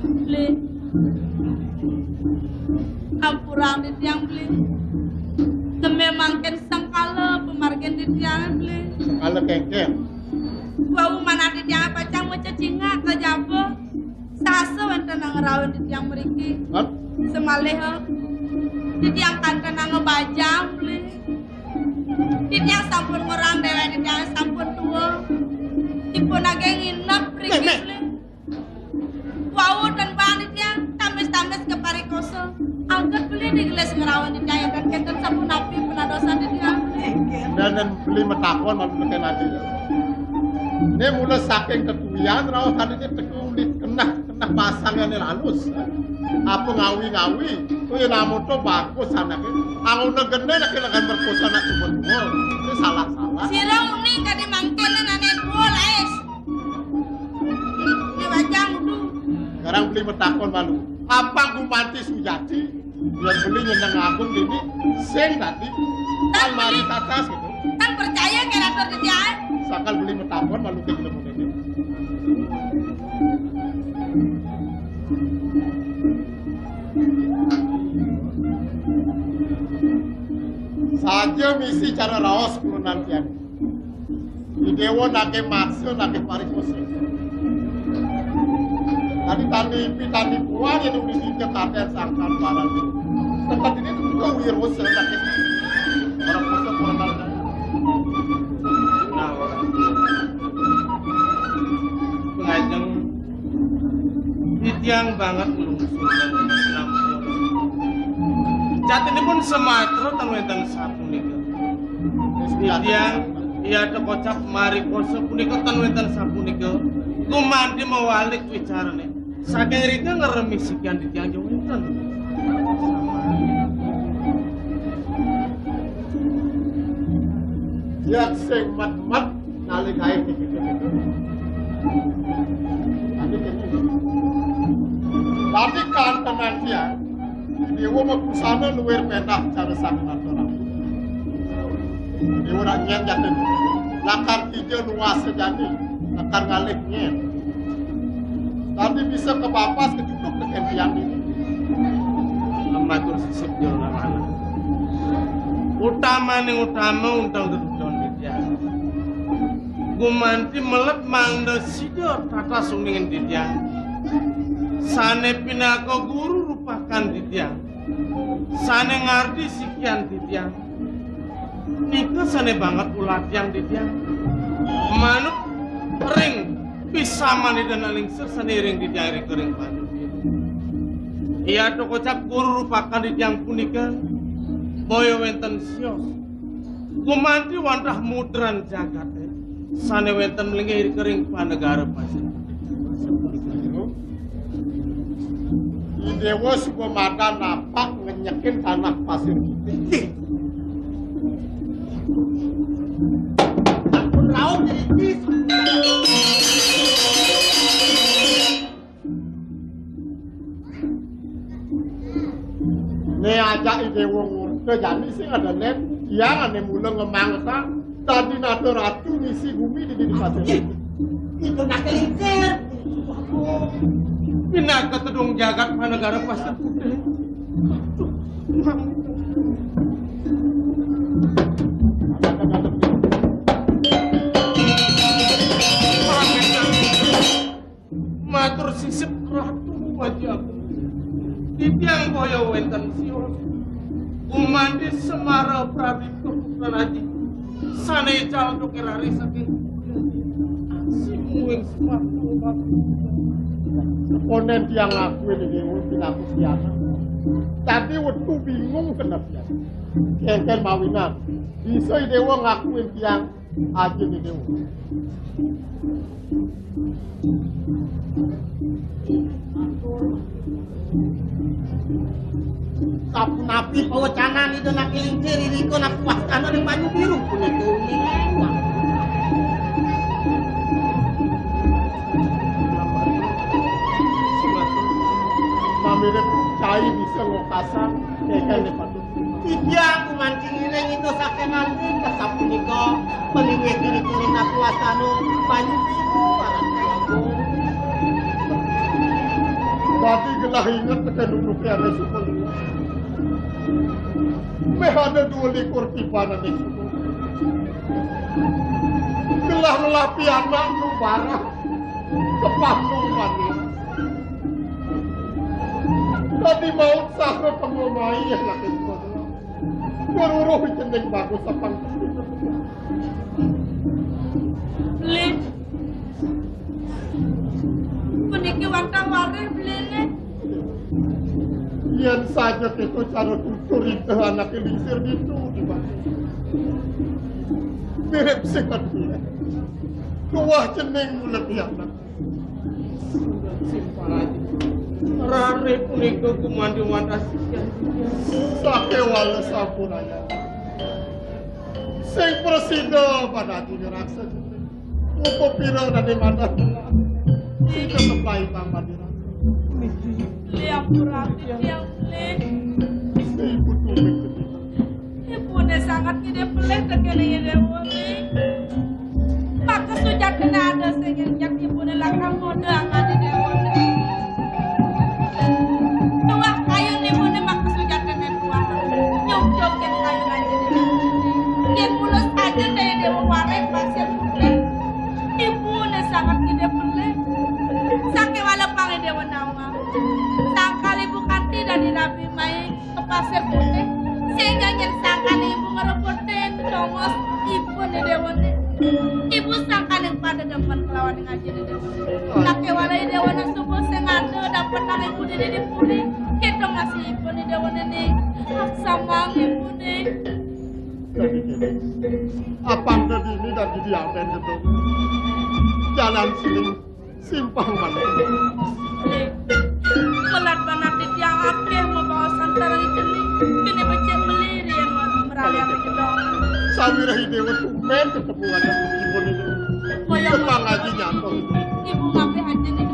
Beli. Ampurang di tiang beli. Demi mangken sangkala pemargen di tiang beli. Sangkala kengker. Bau mana di tiang pacang mau cacinga kajabo. Sasa wenten nang ngerawan di tiang meriki. Semalih di tiang kanten nang ngebajam beli. Di tiang sampun ngorang dewe di tiang sampun tua. Ibu nage nginep meriki beli. Wau dan bang di tiang tamis-tamis ke parikoso. Angkat beli di gelas ngerawan di tiang dan kenten sampun api pernah dosa di tiang beli. Dan beli metakon malu neken aja. Ini mulai saking ketuyan, rawat tadinya tekulit kena pasangnya nih halus. Apa ngawi-ngawi, tuh yang namun tuh bagus anaknya. Aku negene lagi berkosa nak cuma dua, ini salah. Sirong nih kadi mangkene nane dua les. Ini bajang udah. Sekarang beli metakon malu. Apa gumanti sujati? Biar beli nyenang agung ini, sing tadi. Kan mari tatas gitu. Kan percaya kerator di dia. Sakal beli metakon malu kayak gitu ini. Saja misi cara raos nantian. Di dewa nake maksud nake parikoso. Tadi tani buah yang diberi ketaten sangkan barang. Tempat ini juga wirus nake orang koso portal. Nah, pengajeng tiang banget melungsurkan Lampung. Jat ini pun sematro tanwetan satu nika. Tiang iya tekocap mari koso punika tanwetan satu nika. Kumandi mewalik bicara nih. Saking rika ngeremisikan di tiang jauhan. Yang sing mat nalik air gitu. Tadi kan tenang dia. Dewa makusana luar pedah cara sang natural. Dewa nak nyen jatuh. Lakar tiga luas sejati. Lakar ngalih nyen. Tadi bisa ke bapas kejuduk dengan tiang ini. Amatur sisip jola mana. Utama undang gedudon dia. Gumanti melep mangda sido tata suningin dia. Sane pinako guru rupakan dia. Sane ngardi sikian dia. Nika sane banget ulat yang dia. Manuk ring bisa mani dan alingsir sane ring dia ring kering panjang. Iya to kocap guru rupakan dia punika. Boyo wenten sios. Gumanti wantah mudran jagat. Sane wenten melingkir kering panegara pasir. Dewa sebuah mata napak ngenyekin tanah pasir kita. Ampun raung jadi bis. Ini aja dewa ngurke jadi sih ada net. Yang ane mula ngemangsa. Tadi nato ratu misi bumi di pasir. Itu nak kelincir. Pinaka tedung jagat panegara pasir putih. Matur sisip ratu wajah. Di tiang boyo wenten sios. Umandi semara pradipto putra aji. Sane cal untuk kerari saking. Simuing sepatu batu. Konen dia ngakuin ini mungkin aku siapa. Tadi waktu bingung kenapa. Kengkel mawinan. Bisa dewa ngakuin tiang aja di dewa. Kap napi pawacanan itu nak kelincir ini ko nak puas tanah di banyu biru pun itu lewat. Mirip cai bisa ngokasa kengkel di patu. Tidak aku mancing ileng itu sakit nanti kesap niko meliwe kiri-kiri nak puas tanah banyu biru anak aku. ulah ingat tekan dulu ke ada sukul. Mehada 22 tipanan di sukul. Gelah pianak nu barang kepandung manis. Tadi maut sakro pengomai yang laki sekolah. Beruruh cendeng bagus sapang. Beli. Puniki wantang wareh beli le. Yan saja itu cara tutur itu anak lingsir itu di bawah. Mirip sekat dia. Kuah cendeng mulut anak. Simpang aja. Rare punika kumanduman asian. Sake wala sampuraya. Sing presida pada dunia raksa. Upo pira dari mana? Tidak terbaik tambah dira. Beli ampura dia beli. Ibu tumik ketika. Ibu ne sangat gede peleh tekene gede wali. Maka sujat kena ada sengin jak ibu ne lakang mode angkat di dewan. Tua kayu ibu ne maka sujat kena tua. Nyok ken kayu aja di dewan. Ken mulus aja dari dewa warek pasir putih. Ibu ne sangat gede peleh. Sake wala pange dewa nama. Sangkal ibu kanti dari Nabi Mai ke pasir putih. Sehingga nyen sangkan ibu ngerepotin nomos ibu ne dewa ne. Ibu sangkan yang pada depan kelawan ngaji di dewa. Sake wala dewa ne subuh sengade dapat nang ibu di puni. Kita masih ibu ne dewa ne. Aksamang ibu ne. Jadi gini. Apang ini dan didiamen itu. Jalan sini simpang mana. Melat banat di tiang akeh membawa santaran jeli. Kini becek meliri yang meralian gedong. Sawira hidewa tumen ketemu ada ibu ini. Sepang ngaji nyantong. Ibu ngapain aja nih?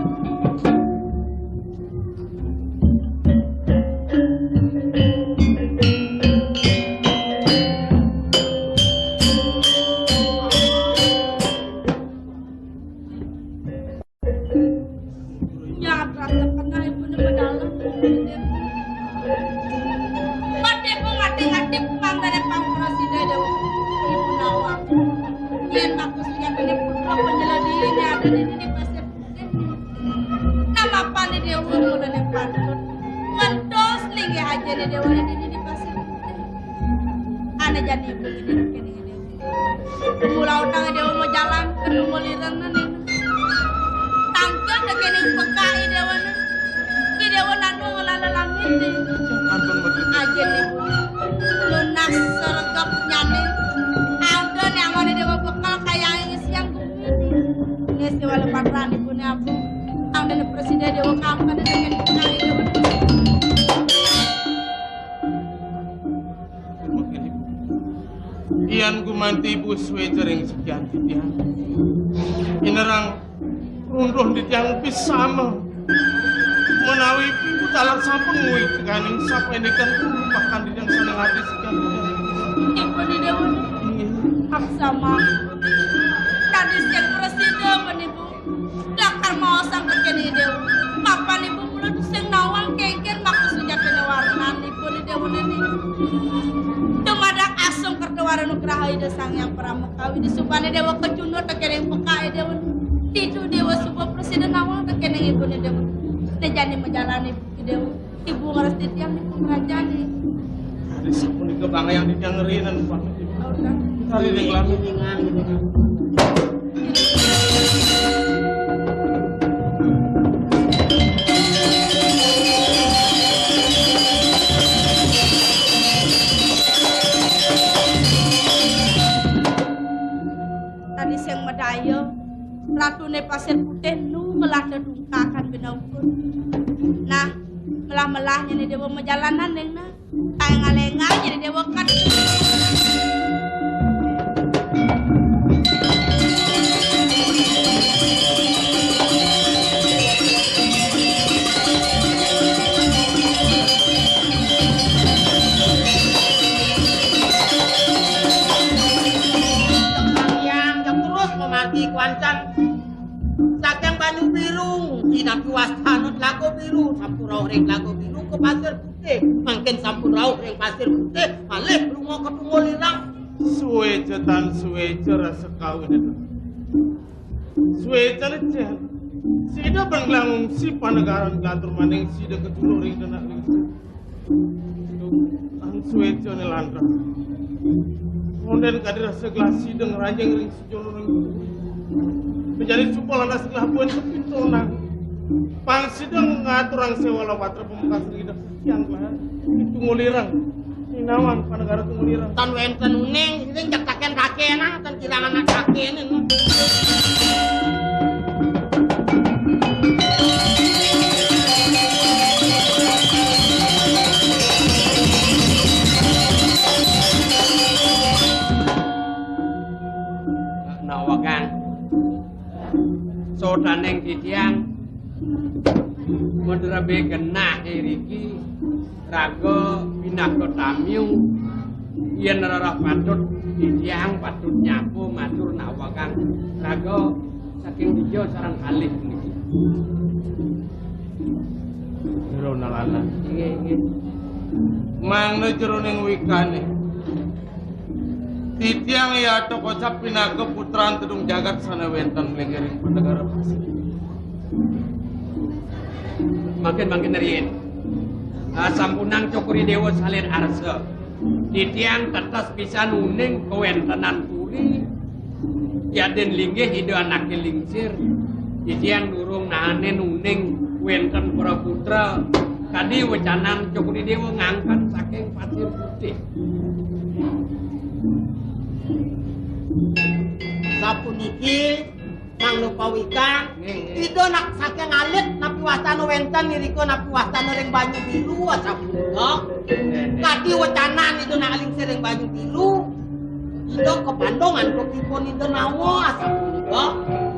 Ian gumanti ibu swejering sekian titian. Inerang runduh di tiang pisama. Menawi ibu talar sampun ngui tekaning sapa ini kan lupakan di yang senang hati sekian titian. Ibu di dewa aksama. Tadi siang presiden menipu. Lakar mau sampai kini dewa. Papan ibu mulut sing nawang kengker maka sejak kena warnan ibu di dewa ini. Tumadak asung kertawara nugraha ida sang yang pramukawi disupane dewa kecundur tekeneng pekai dewa. Tidu dewa sebuah presiden nawang tekeneng ibu ni dewa. Nejani menjalani dewa. Ibu ngaras titiang di kerajaan ni. Ada sapun di kebangga yang ditiang ngerinan pamit ibu. Hari ini ngelami. Tadi siang medayo, ratu ne pasir putih nu melah dedungkakan binaupun. Nah, melah-melahnya ni dewa majalanan neng na. Kayak jadi dewa kan. Kuancan saking banyu biru, tidak puas tanut lagu biru. sampun rawuh ring Tlaga Biru ke Pasir Putih. Mangken sampun rawuh ring Pasir Putih, malih lunga ke Tungulirang. Suweja rasa kawin itu. Suweja leceh. Sida banglang si panagaran gatur maning sida kejulur ring denak ring. Ang suweja ne landra. Monden kadir segelas sida ngeranjeng ring sejulur ring. Menjadi supol anda setelah buan kepintonan. Pang sida ngatur ang sewala watra pemekas ring sekian lah. Tungulirang. Inawan panegara Tungulirang. Tan wenten uning sing cetaken kakena tan kilangan kakene. Nawakan sodaneng titiang moderabe genah iriki raga pinaka tamiu yen rarah patut titiang patut nyapu matur nawakan raga saking dijo sareng kalih niki. Jero nalala. Nggih. Mangna jroning wikane. Titiang ya to kocap pinaka putraan Tedung Jagat sana wenten mlengering panegara Pasir. Makin riyen. Sampunang Cokuri Dewa salin arsa. Titiang tetes pisan uning kewentenan puri. Yaden linggih ide anake lingsir. Titiang durung nahanen uning wenten para putra. Kadi wecanan Cokuri Dewa ngangkat saking Pasir Putih. Sapuniki Mang Lupawika Ido nak saking alit napi wastana wenten niriko napi wastana ring Banyu Biru sapunika. Kadi wecanan Ido nak alingsir ring Banyu Biru. Ido kepandongan kokipun Ido nawa sapunika.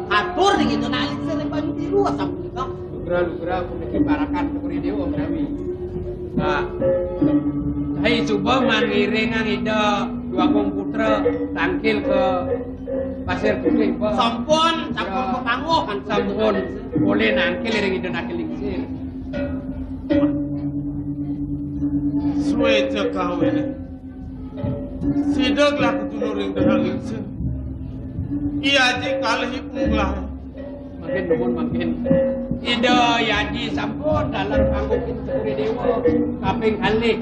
Atur ring Ido nak alingsir ring Banyu Biru sapunika. Lugra puniki parakan Cokuri Dewa menawi. Hai suba mangiringang ida dua kong putra tangkil ke Pasir Putih. Sampun kepanguh kan sampun boleh nangkil ring ida nakil lingsir. Suweja kawin. Sida glak kejulur ring denak lingsir. Iya ji kalih punglah. Makin nuhun makin. Ida yaji sampun dalam panggukin Cokuri Dewa kaping kalih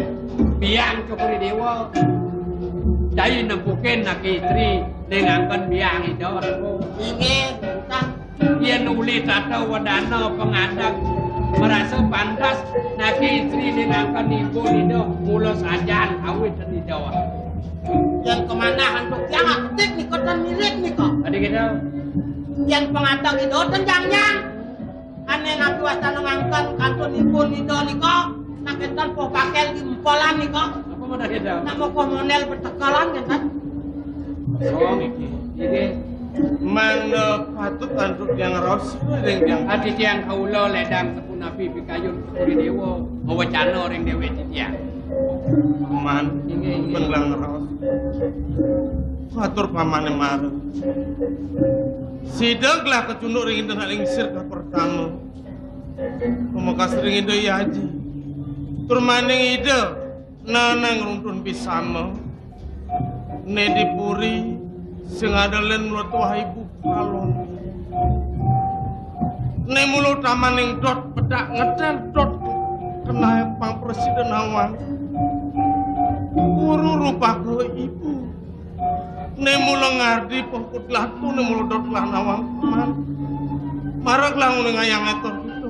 biang Cokuri Dewa jai nempukin nak istri nengangkan biang ida inge bukan yen uli tata wadana pengadang merasa pantas nak istri nengangkan ibu ida mula sajan awit dan ida yang kemana hantuk yang ketik nih kotan milik nih kok tadi kita yang pengadang itu tenjang-jang aneh nabi wastana ngangkan kantun ibu ida nih kok naketan po pakel di empolan nih kok apa mana kita nak mau komunel bertekalan kan oh iki Mangna patut anduk yang ros ring yang hati tiang kaulo ledang sepun api pikayun Cokuri Dewa mawacana ring dewe tiang man benglang ros. Atur pamane mareng. Sida glak kecunduk ring denak lingsir ka pertama. Pemekas ring ida yaji. Tur maning ida nanang runtun pisama. Ne dipuri sing adalen mulut wahai ibu palon. Ne mulut tamaning dot pedak ngedel dot kena pang presiden awang. Guru rupa ke ibu. Ne mula ngardi pokut latu ne mula dot lah nawang man. Marak lah ngune ngayang etor gitu.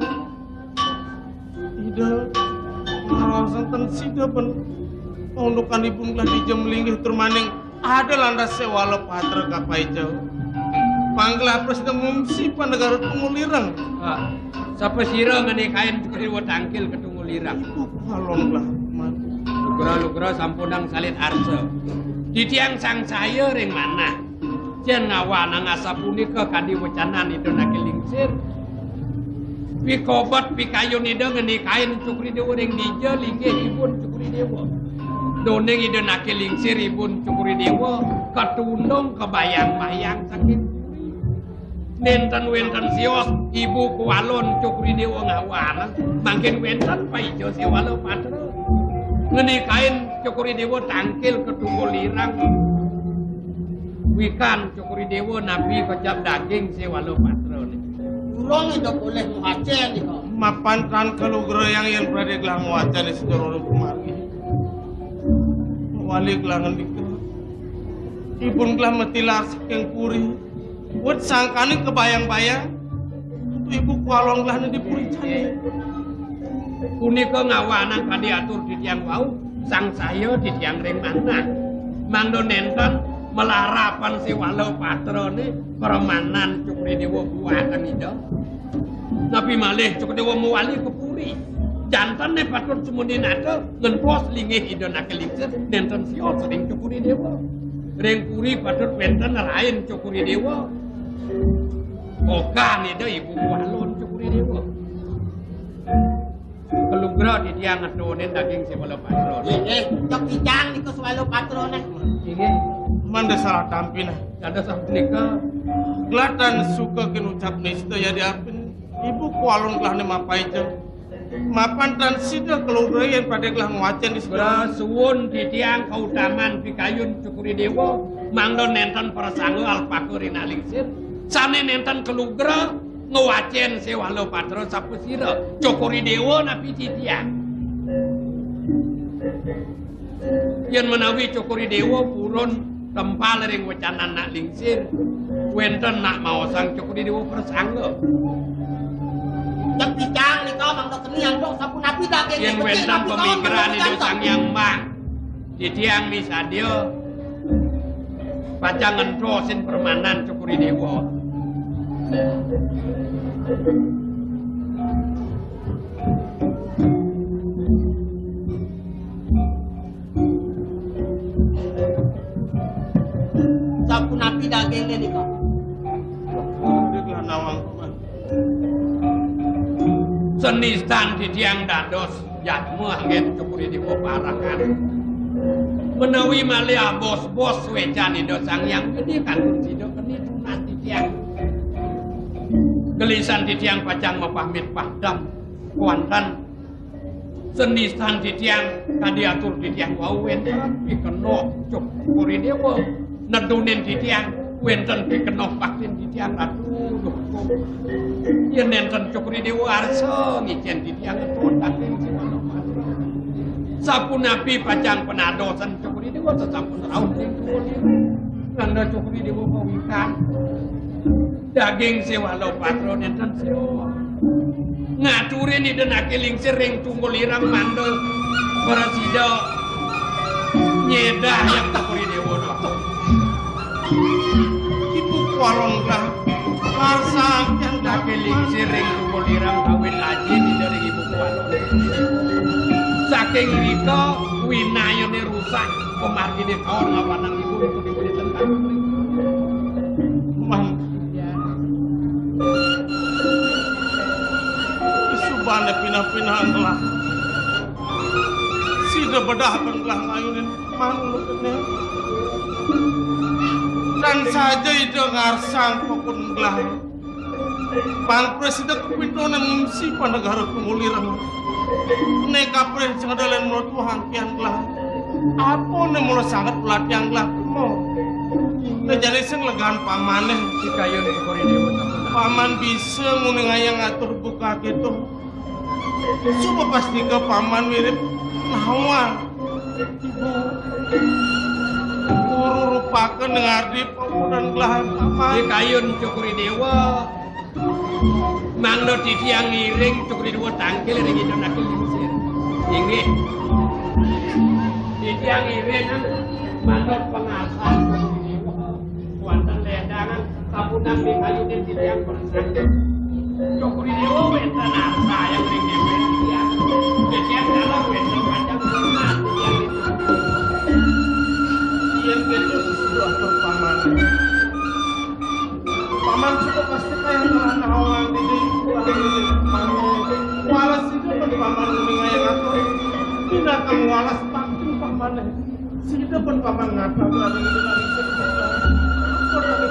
Ida ngarasan ten sida ben undukan ibu nglah di jam linggih turmaning ada landas sewala patra kapai jauh. Panggelah presiden ngungsi panegara Tungulirang. Sapa sira ngene kain Cokuri Dewa tangkil ke Tungulirang. Ibu kalong lah man. Lugra sampundang salit arsa. Ditiang sang saya ring mana? Jen ngawana ngasa punika kadi wecanan itu nakil lingsir. Pikobat pikayun ida ngenikain Cokuri Dewa ring dija linggih ibun Cokuri Dewa. Doneng ida nakil lingsir ibun Cokuri Dewa ketundung kebayang-bayang sakit. nenten wenten sios ibu kualon cukuri dewa ngawanan mangkin wenten paijo sewalo patra ngenikain cukuri dewa tangkil ketunggul lirang wikan cukuri dewa nabi kecap daging sewalo patra urong itu boleh muhacen nih kok mapan tan kalugra yang berada gelang wacan di sedorong kemari wali gelangan dikira ibun gelang metilar saking puri buat sangkani kebayang-bayang untuk ibu kualong gelang di puri cani punika ngawanan kadiatur di tiang wau sang saya di tiang ring mana mangdo nenten melarapan si walau patrone permanan cukri dewa buatan itu tapi malih cukri dewa muwali kepuri jantan ne patut sumundin ada ngenpos lingih idon akelingsir nenten siot sering cukri dewa ring puri patut wenten lain cukri dewa okan itu ibu walon cukri dewa kelugra di tiang adonen daging si walau patrone cok ijang nih ke swalo patrone ingin manda salah tampina ada sabnika gelatan suka kinucap nista ya diapin ibu kualong gelang mapai jeng mapan dan sida kelugra yang pada gelang wacan di sebelah berasuun di tiang kautaman pikayun cukuri dewa mangdo nenten persanggu alpakurin alingsir sane nenten kelugra ngewacen sewalo patro sapusira cukuri dewa napi di tiang yang menawi cukuri dewa purun tempal ring wacanan nak lingsir wenten nak mau sang cukuri dewa persanggu cok ijang nih kok mang dok keniang dok sapu napi daging yang wenten pemikiran itu sang yang mang di tiang misadio pacangan trosin permanan cukuri dewa sapu napi dagingnya nih kok dia gelang nawang senistan di tiang dados jatmu angin cukuri dewa parakan menawi malia bos-bos wecan itu sang yang gede kan kursi do keni tunat di tiang gelisan di tiang pacang mapahmit pahdam kuantan senistan di tiang kadiatur di tiang wau wenten pikeno cukuri dewa nedunin di tiang wenten pikeno vaksin di tiang ratu yen nenten cukuri dewa arsa ngicen di tiang etun daging si manoman sapu napi pacang penadosan cukuri dewa sesampun raun ring cukuri nganda cukuri dewa pawikan daging si walau patro nenten sewa ngaturin di denake lingsir ring tunggul irang mandel berasida nyedah yang cukuri dewa noto ibu kualong gelang marsang yang dake lingsir ring tunggul irang kawin aji di dari ibu kualon saking rika winayone rusak pemargine kaon ngawanang ibu ibu di tentang man isubane pinah-pinah gelang sida bedah gelang ayunin manu kene dan saja itu ngarsang pokon gelang Bang Presiden kepintonan mengisi pada negara kemulirang neka pres ngadalan menurut hangkian gelang apa nih mulai sangat pelatihan gelang mau jadi sing legan pamane sikayun cukuri dewa paman bisa ngayang ngatur buka gitu coba pasti ke paman mirip nawang guru rupakan dengar di pemudan gelahan paman sikayun cukuri dewa mangdo di tiang ngiring cukuri dewa tangkil ring itu nakil lingsir inggih di tiang ngiring mangdo pengasan cukuri dewa kuantan ledangan tabunan di kayu dan di tiang persangga cukuri dewa wenten asa yang ring dewa tiang di tiang dalam wenten panjang sunat di tiang itu yang gitu sesuatu atur paman paman sudah pasti kayak telah nawang di walas itu kan paman ngayang atur tidak akan walas pasti paman sida pun paman ngata berada di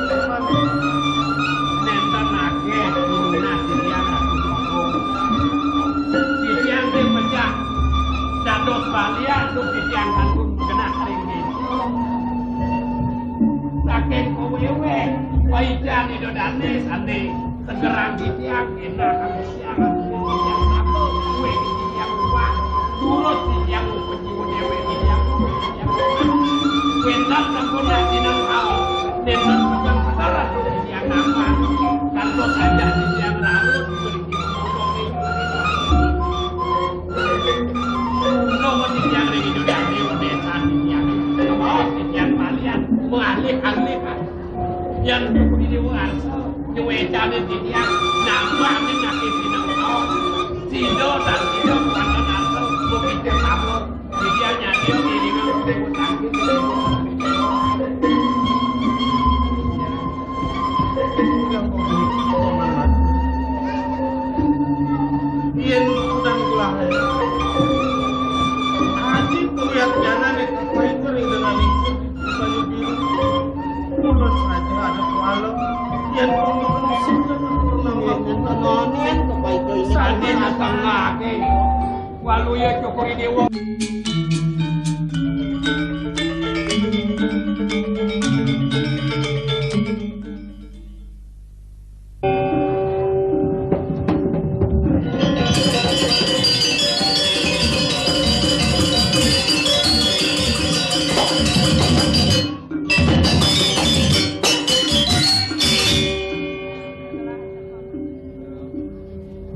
dalam nenten akeh minuna titiang Ratu Prabu. Titiang sing pecah dados balian untuk titiang kantun genah ring desa. Saking kowewe waijan idodane sane segerang titiang enak kang siaran titiang apa kuwe titiang luwak turut titiang penjiwa dewe titiang Wendan sempurna dinang kau Nenten pegang petara yang nama Kanto saja yang lalu Nomor yang ringi juga di desa yang malian mengalih-alihkan yang di luar nyuwe jalan yang nambah dengan dinang kau Sido dan Sido bukan asal bukit kamu dia nyadil diri dengan Yen udang gelahe. Aji kuyat jalan itu kering dengan ikut banyu biru. Mulut saja ada walau yen pun sudah pernah Nonien kebaik ini Sandi natangake walu ya Cokori Dewa.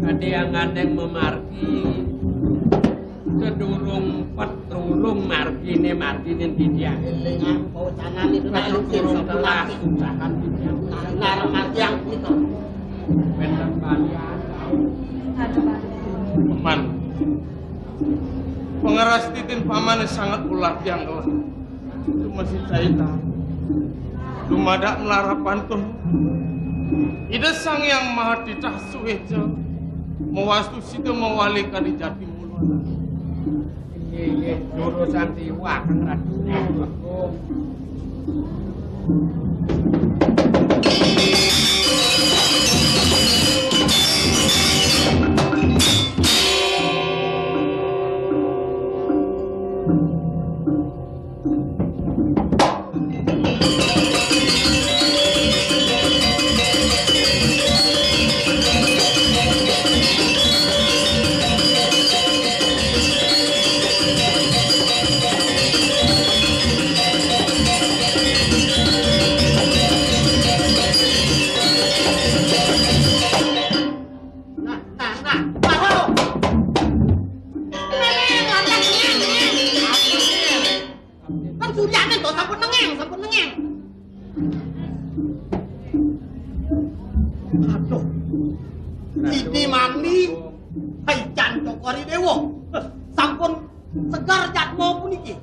Ada yang ngandeng memargi sedurung petrulung margine titiang Dengan pawacanan itu petrulung telah usahakan titiang Larang martiang itu benten balian Paman. Pengeras titin paman sangat ulah yang gelah. Itu masih cerita. Dumada melara pantun. Ida sang yang maha titah suheja. Mewastu situ mewali kadi jati mulu. Iya, jurusan tiwa kang Ratu Prabu. Aduh, Sidi Mangli, Haijan Cokori Dewo, sampun segar jatmo puniki.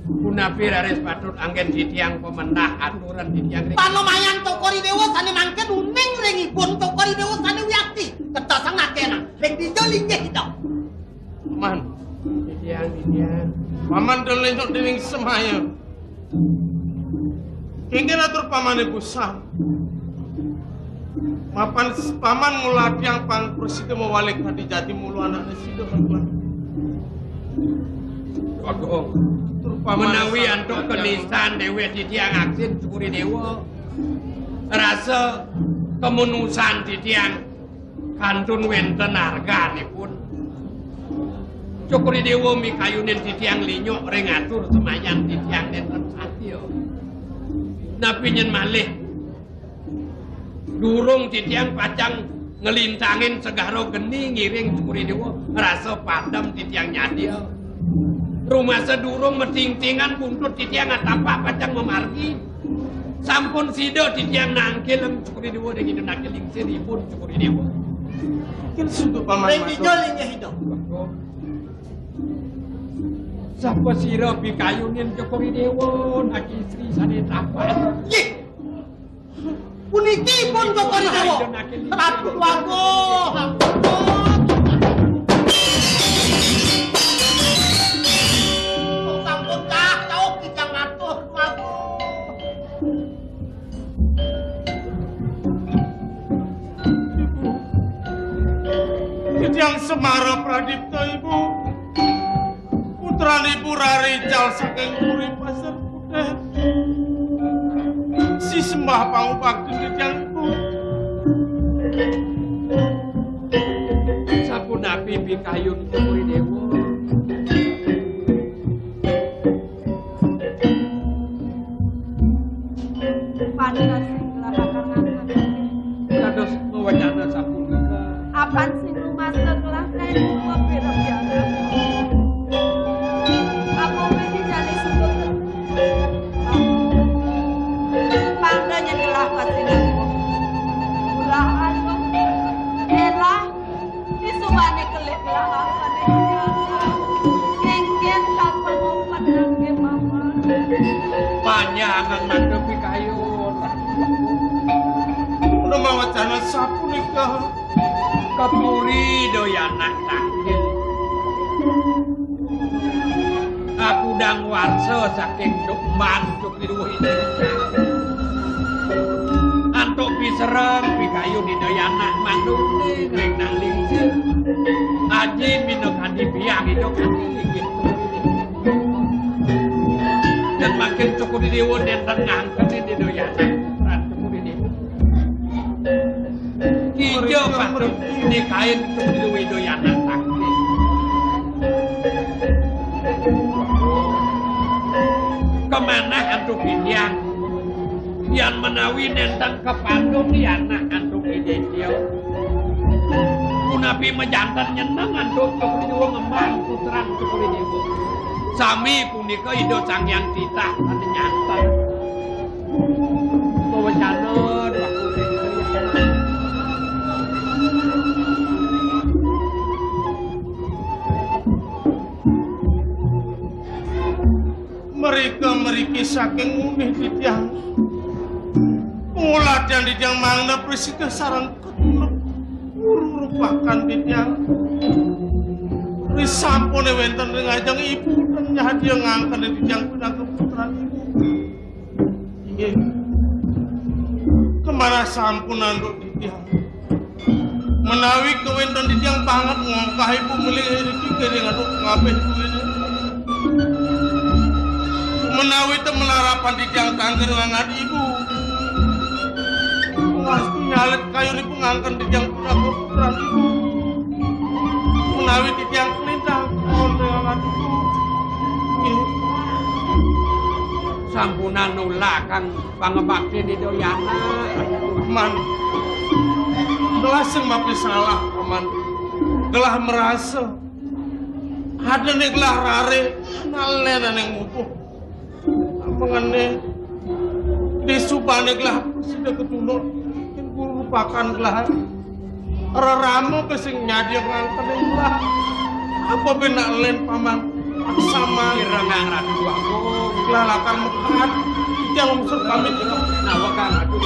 Punapir aris patut anggen titiang pemenah aturan titiang Panomayan Cokori Dewo sane mangken uning rengipun Cokori Dewo sane wiakti. Ketasang akena, reng dijoling nggih kita. Paman, titiang paman dolenyok dening semaya. Ingin atur paman ibu sang. Mapan paman ngulat yang pang presiden mewalik hati jati mulu anaknya sido kan. Bagong menawi antuk kenisan dewe titiang aksin Cokori Dewa rasa kemenusan titiang kantun wenten harganipun Cokori Dewa mikayunin titiang linyok ring atur semayan titiang nenten satya napi nyen malih durung titiang pacang ngelintangin segaro geni ngiring Cokori Dewa rasa padam titiang nyadil rumah sedurung meting-tingan buntut titiang atapak pacang memargi sampun sido titiang nangkil Cokori Dewa dengan nangkil lingsiripun Cokori Dewa Mungkin sungguh paman Reng dijoling nggih kita. sapa sira pikayunin Cokori Dewa nak istri sane tapan Nggih. Puniki pun Cokori Dewo. Prabu Wago. Sampun cah cauk kijang atur Wago. Titiang Semara Pradipta Ibu. Putra Ibu Rarical saking Puri Pasar Putih. Si sembah pangubakti Titiang Ibu. Sapunapi pikayun Cokuri Dewa. Pandas singlah kakang ngangkat. Kados wacana sapunika. Apan sing lumaster lah kae kuwi pira biasa. Apa wedi jane sebut. Pandanya telah kasingan. Ulahan kok. Elah disubane kelih lahane. Kengken tanpa ngompat nangge mama. Panjangan mandhe pikayun. Udah mawacana sapunika. Kepuri doyanak tangkil. Aku dang warsa saking Jokman Cokriduh ini. Antuk pisereng pikayu di doyanak mandune ring nang lingsir. Aji minuk hadi biang itu kandili gitu. Dan makin Cokuri Dewa nenten ngangkeni di doyanak putra Cokuri Dewa. Kijo patut nikahin Cokuri Dewa doyanak tangkil. Kemana antuk bidiang yang menawi nentang kepandung di anak antuk ideal kunapi mejantan nyeneng antuk Cokuri Dewa ngembang putrang Cokuri Dewa sami punika ido Sang Hyang Titah anu nyantan kawacana waktu Mereka meriki saking unih Titiang. Penguladian Titiang mangna presida sarang ketuluk rupakan Titiang. Risampune wenten ring ajeng ibu dan nyahdia ngangken Titiang pinaka putra ibu. Inggih. Kemana sampun anduk Titiang. Menawi kewenten Titiang banget ngongkah ibu milih riki kering aduk ngapih ibu ini. Menawi temelarapan Titiang tangger ngangat ibu. Pasti nyalet kayu ibu ngangken Titiang pinaka putra ibu. Menawi Titiang kelintang konde ngangat ibu. sampunan nulak kang pangebakti di doyana Man, gelah sing mapi salah, Paman. Gelah merasa ada nih gelah rare, nalen yang mupuh. Mengene di subane gelah sudah ketulur, yang guru lupakan gelah. Raramu kesing nyadi ngangkat gelah. Apa benak len Paman? Sama irengang ratu aku gelah lakan mekat, yang unsur kami juga. nawa kang ratu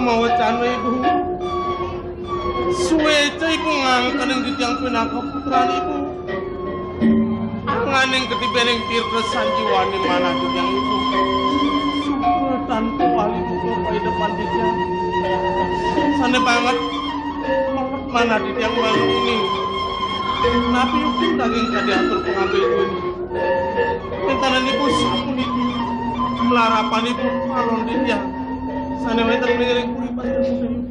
mau wacana ibu suweca ibu ngangkan yang ditiang pinaka putra ibu angan yang ketibeneng tirta sanjiwani mana ditiang ibu tanpa wali buku pada depan ditiang sana banget mana ditiang malu ini nabi yuk daging tadi atur pengambil ini tentanan ibu sapun itu melarapan ibu malon ditiang sana wetan mengiring kuri pasir putih.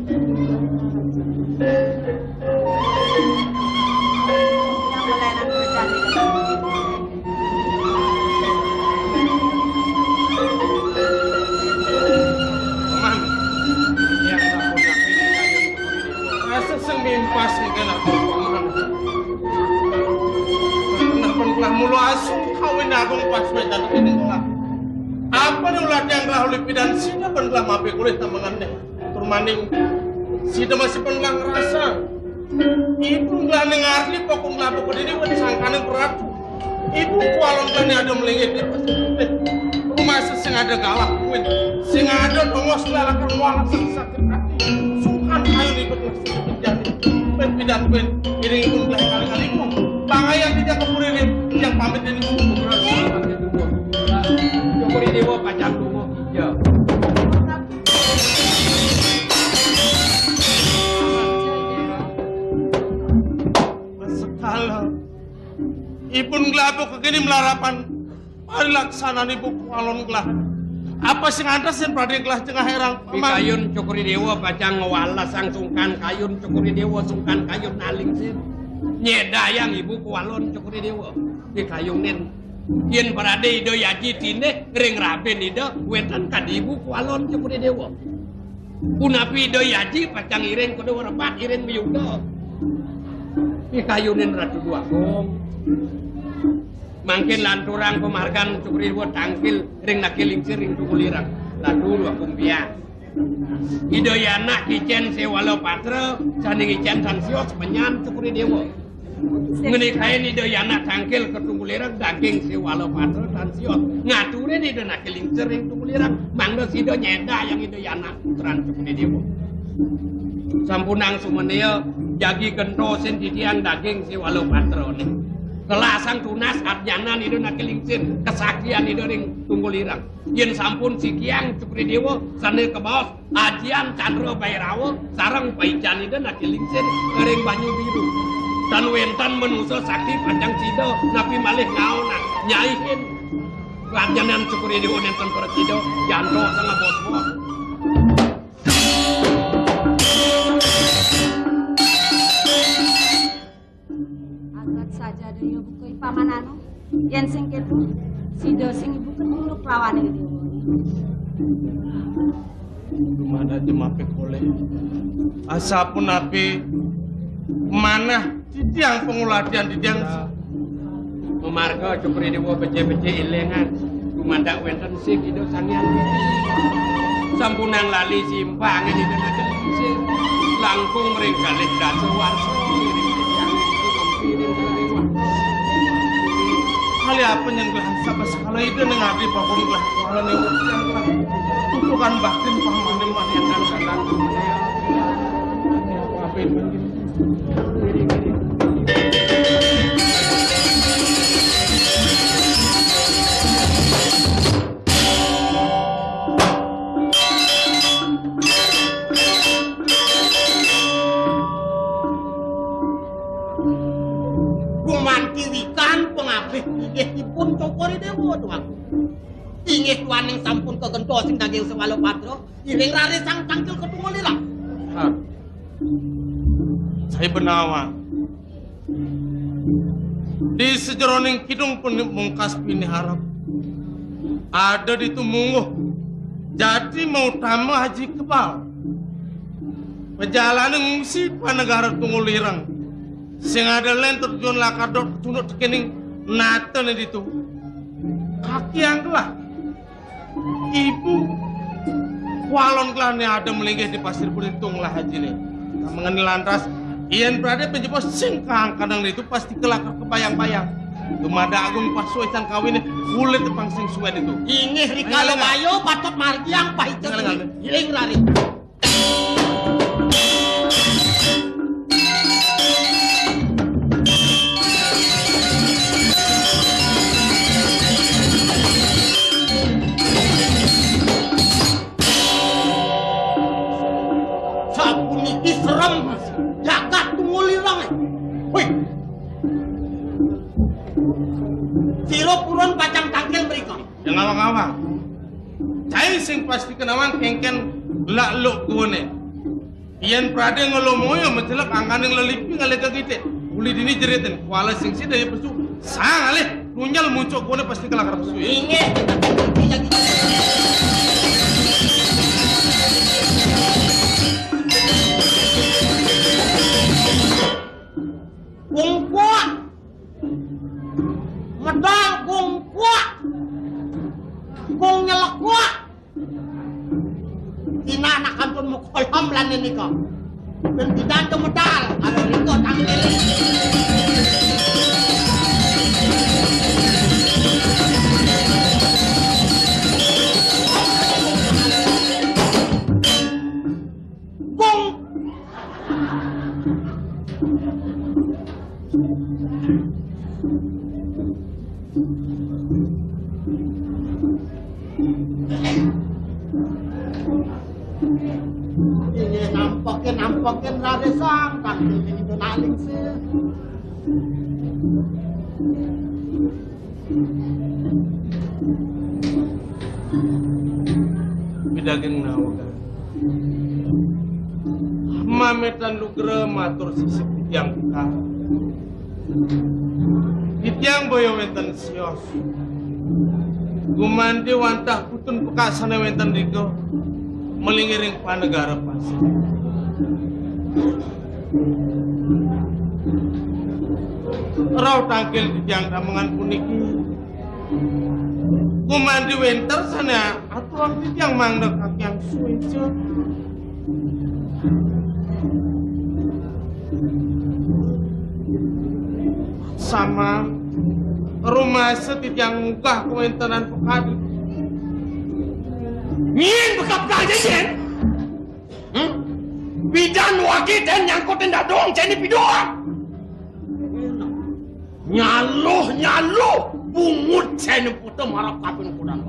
Yang melayanan berjali. Paman, yang sampun laki di kayu di rasa semimpas nih kan aku Paman. Kenapa telah mulu asung kawin agung Paswetan ini lah. Apa nih ulah yang rahuli pidan sida pendelah mape kulit tamangan deh. Turmaning sida masih pendelah ngerasa. Ibu ngelah nengarli pokok ngelah pokok ini buat sangkanin peratu. Ibu kualon kan ada melengit di pasir. Rumah sing ada galak kuin, sing ada dongos lalakan mualak sakit hati. Sukan kayu ribet masih menjadi. Pidan kuin, ini pun belah kali-kali ku. Bangayang tidak kemurin yang pamit ini ku berasa. Cukuri dewa pacang lungo hijau. Sekala Ibun gelabo kegini melarapan parilaksana ibu kualon gelah. Apa sing ada sing pradhe gelah tengah herang Kayun cukuri dewa pacang ngawalas sang sungkan kayun cukuri dewa sungkan kayun naling sin. Nyedayang ibu kualon cukuri dewa. Di kayung nen yen parade ido yaji tine ring raben ido wetan kadibu kualon cukuri dewa. Punapi ido yaji pacang iring kudu repat iring miyuda. Di kayunin ratu dua gong. Mangkin lanturang pemargan cukuri dewa tangkil ring nakilingsir ring tukulirang. Ladu dua kumpia. Ido yana kicen sewalo patra saning icen san sios penyan cukuri dewa. Ngenikain ido yana tangkil ke tukulirang daging sewalo patra san sios. Ngaturin ido nakilingsir ring tukulirang. Mangdo sido nyeda yang ido yana putran cukuri dewa. Sampunang sumeneo jagi gento sen didiang daging sewalo patra nih. Kelasang tunas adnyanan itu nakilingsir kesaktian itu ring tunggulirang. Yen sampun sikiang cukri dewa sanir ke bawah ajian candro bairawo sarang paijan itu nakilingsir ring banyu biru. Dan wentan menuso sakti panjang sido napi malih ngaona nyaihin adnyanan cukri dewa nenten persido janto sama bos-bos. Saja daya buku pamanano yen sing ketu sida sing ibu ketuluk lawane dewa. Dumada jemape kole. Asapun api mana tiang penguladian di tiang Memarga cukri dewa bece-bece ilengan dumada wenten sing ido sangian sampunang lali simpang ini itu nakilingsir langkung ring kalih dasa warso kali apa yang gelah sabas kala itu nengadi pokok gelah kuala newut yang gelah tutukan baktin paham mana yang dan sadar apa itu Ipun cokori dewa tuh aku. Ingih tuaning sampun kegento sing daging sewalo patro, iring rari sang tangkil ketungulirang. Saya benawa. Di sejeroning kidung pun mungkas pini harap. Ada di tumungguh. Jadi mau tamu haji kebal. Perjalanan ngungsi pa negara tungulirang. Sing ada lain terjun lakadot tunuk tekening Natan itu kaki yang gelah ibu kualon gelahnya ada melinggih di pasir belitung lah haji nih mengenai lantas ian berada penjepos singkang kadang itu pasti kelakar kebayang-bayang Dumada agung pasuetan kawin kulit tepang sing suwen itu ingih rikalo bayo patut margiang pahit hiling rari Purun pacang tangkil mereka. Yang awang-awang. Cai sing pasti kenawan kengken lakluk gone. Iyan prade ngolomoyo mencelap angkaning lelipi ngaleka gite. Uli dini jeritin. Kuala sing si daya pesu. Sang alih. Nunyal muncul gone pasti kelakar pesu. Ingin. Sundal kung kuat. Kung nyelek kuat. Tina anak kantun mo kolam lan ini kok. Dan tidak ada medal. Kalau itu tanggil. Nampakin rada sangkan ini itu naling sih. Bidageng nawaga. Mametan lugra matur sisik yang buka. Titiang boyo wenten sios. Gumandi wantah putun pekasane wenten riko. Melingiring panegara pasir. Raw tangkil titiang ramangan puniki. Kumandi winter sana atuang titiang mangdek kakyang suwejo. Sama rumah setitiang mukah kuwentenan pekadi. Ngin bekap kaja jen. Bidan wagi dan nyangkutin dadong jadi pidoang. Nyaluh bungut saya putu marap kapin kudan.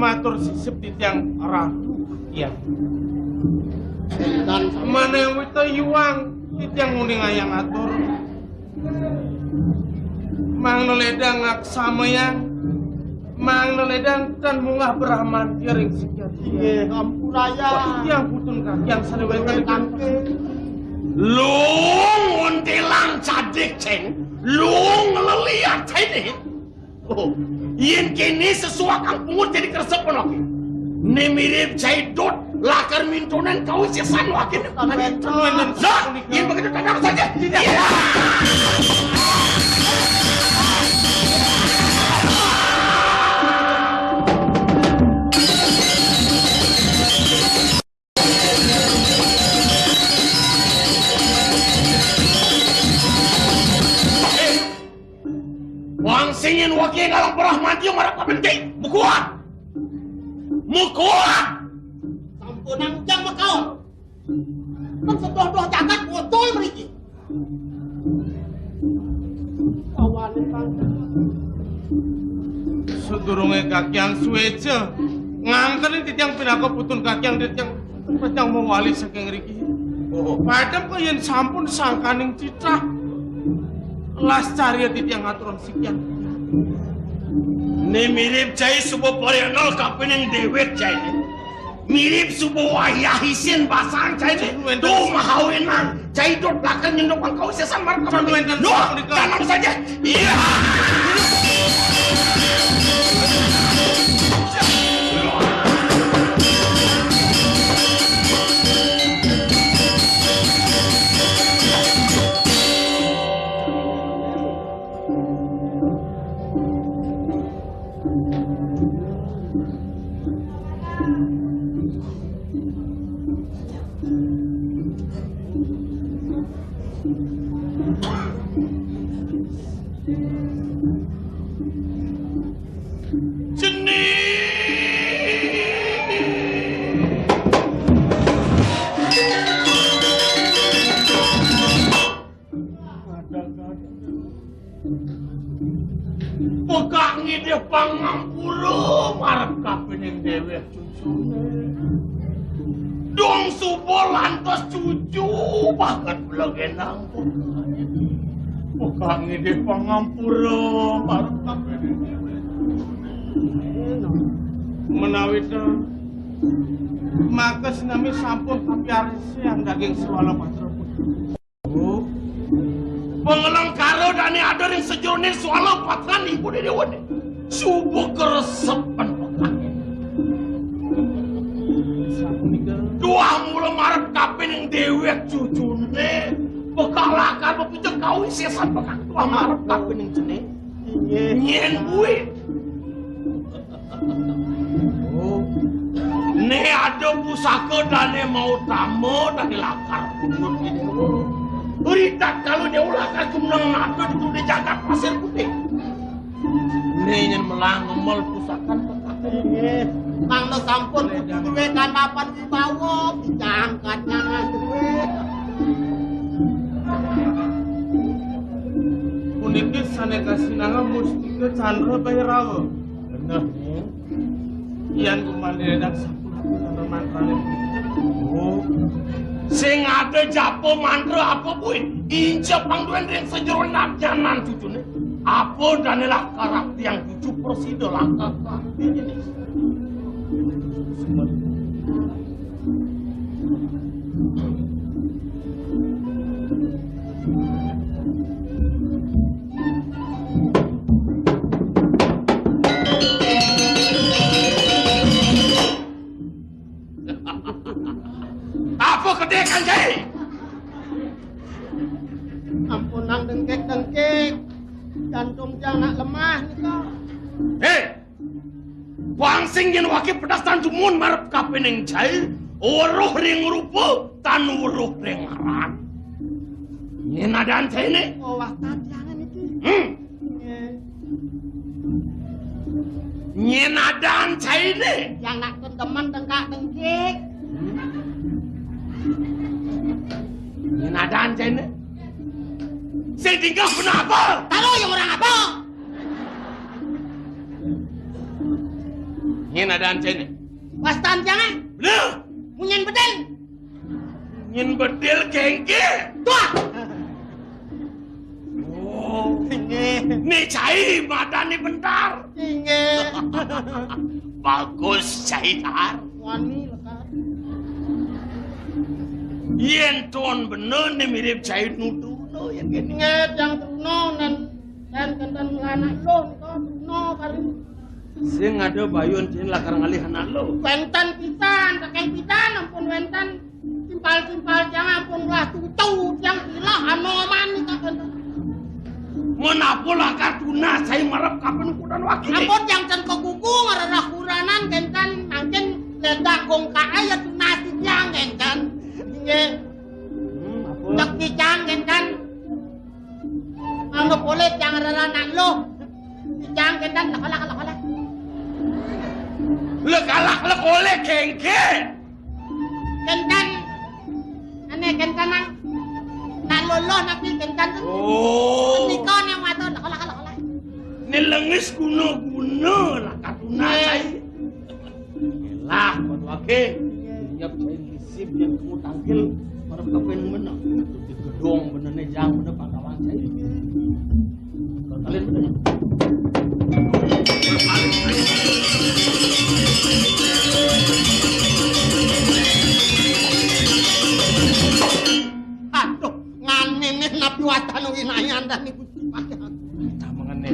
Matur sisip titiang ratu ya. Dan mana yang wita yuang titiang muning ayang atur. Mang neledang ngak samayang, mang neledang dan mungah berahman tiring sekian. Iya, ampuraya. Yang putun kakyang saliwetan kangke. Lung untilang cadik ceng, lung leliat ini. Oh, yen kini sesuak kang pungut jadi keresep lagi. Ini mirip caidot lakar mintunan kau siasan wakil. Zah, yen begitu tanda saja. Iya. Wang singin wakil dalam berahmati yang marah penting. Mukuat! Sampunang jang makau. Kan sedoh-doh jagat botol meriki. Kawanin bangsa. Sedurunge kakyang suweja. Ngangkerin titiang pinaka putun kakyang titiang mau wali saking riki. Padahal kok yen sampun sangkaning citra. Las cari titiang aturan sekian. Ini mirip cai subuh perianol kapin yang dewet cai. Mirip subuh wayah isin basang cai. Tuh mahawinan cai dot belakang yang dopang kau sesan marka. Duh, tanam saja. Iya. Pegang ide pangampuro marap kapening dewek cucune. Dong subo lantos cucu bahkan belagenang pegang ide pangampuro marap kapening dewek Menawita maka sinami sampun tapi arisi yang daging swala patra. pengelang karo dani ada ring yang sejonin soal patran ibu di dewan. Subuh keresepan pekaknya. Dua mula marap kapin yang dewek cucune. Bekalakan berpucuk kawin sesan pekak. Dua marap kapin yang jenis. Nyen buit. Oh. Ne ada pusaka dan mau tamu dan dilakar. Beritak kalau dia ulakar cumnang ada itu di jagat pasir putih. Ne nyen melang ngemol pusakan pekak. Mang lo sampun duwe kandapan dibawa diangkat jangan duwe. Puniki saneka sinanga mustika Chandra Bhairawa. Bener nih. Iyan kumane dak sapuna mantrane. Oh. Sing ada japo mantra apa buin? Inca pangduan ring sejero nabjanan cucune. Apa danelah karakter yang cucu presida langkah ini. Apa kedekan jai? Ampun nang dengkek-dengkek. Jantung jangan lemah nih kau. Hei, wangsing yen wakil pedastan jumun marap kapeneng jai. Uruh ring rupa tan uruh ring aran. Yen adaan jai ni. Oh wastan jangan itu. Yen adaan jai ni. Yang nak teman dengkak-dengkek. Yen adaan jai ni. Saya tinggal kenapa? Tahu yang orang apa? Yen adaan jai ni. Wastan jangan. Bener. Munyen bedel. Yen bedil kengke. Tua. Oh, ni jai madani bentar. Inge. Bagus jai tar. Wani lekar. Yen tuan bener ni mirip jai nudu. Yang gini. Inget yang Truno dan kenten anak lo nih kau Truno kali. Sing ada bayun jen lakar ngalih anak lo. Wenten pisan, kakek pisan ampun wenten simpal-simpal jangan ampun lah tutu yang gila anoman nih kak kenten. Menapo lakar tuna saya marap kapan kudan wakil. Ampun yang can kuku ngarah kuranan kenten mungkin ledak gong kaya tunasi yang kenten. Inget. Dak picang kenten. Ano polit yang anak lo. Picang kenten lakalak. Lekalak oleh kengke. Kenten. Ane kenten nang. Nak loloh nabi kenten tu. Oh. Nikon yang wato lakalak. Ni lengis guna-guna lakar tuna saya. Elah buat wakil. Siap saya lisip yang kamu tangkil. Marap kapan menang. Di gedung bener ni jang bener pangkawan saya. Kalian bener. Aduh, nganenih nabi watan winayan dan ibu pakai. Tak mengenai.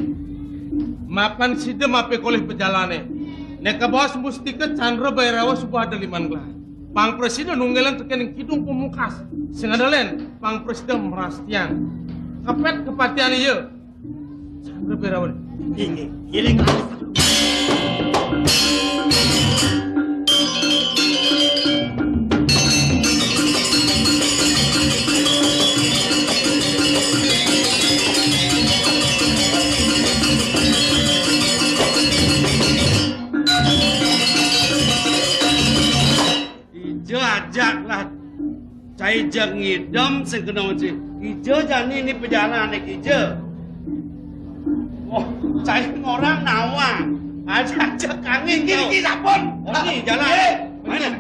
Mapan sidem ape koleh pejalane. Neka bos mustika Chandra Bhairawa subah ada liman gelar. Pang presiden nunggelan tekening kidung pemukas. Singadalen pang presiden merastian. Kapet kepatian iya. Chandra Bhairawa. Ini giling lagi. Ijo ajaklah cai jeng ngidam sing kena mesti. Ijo jani ini perjalanan ijo. Oh, cai orang nawa. Ajak kangin Gini sapun. Oh, ni jalan. Mana?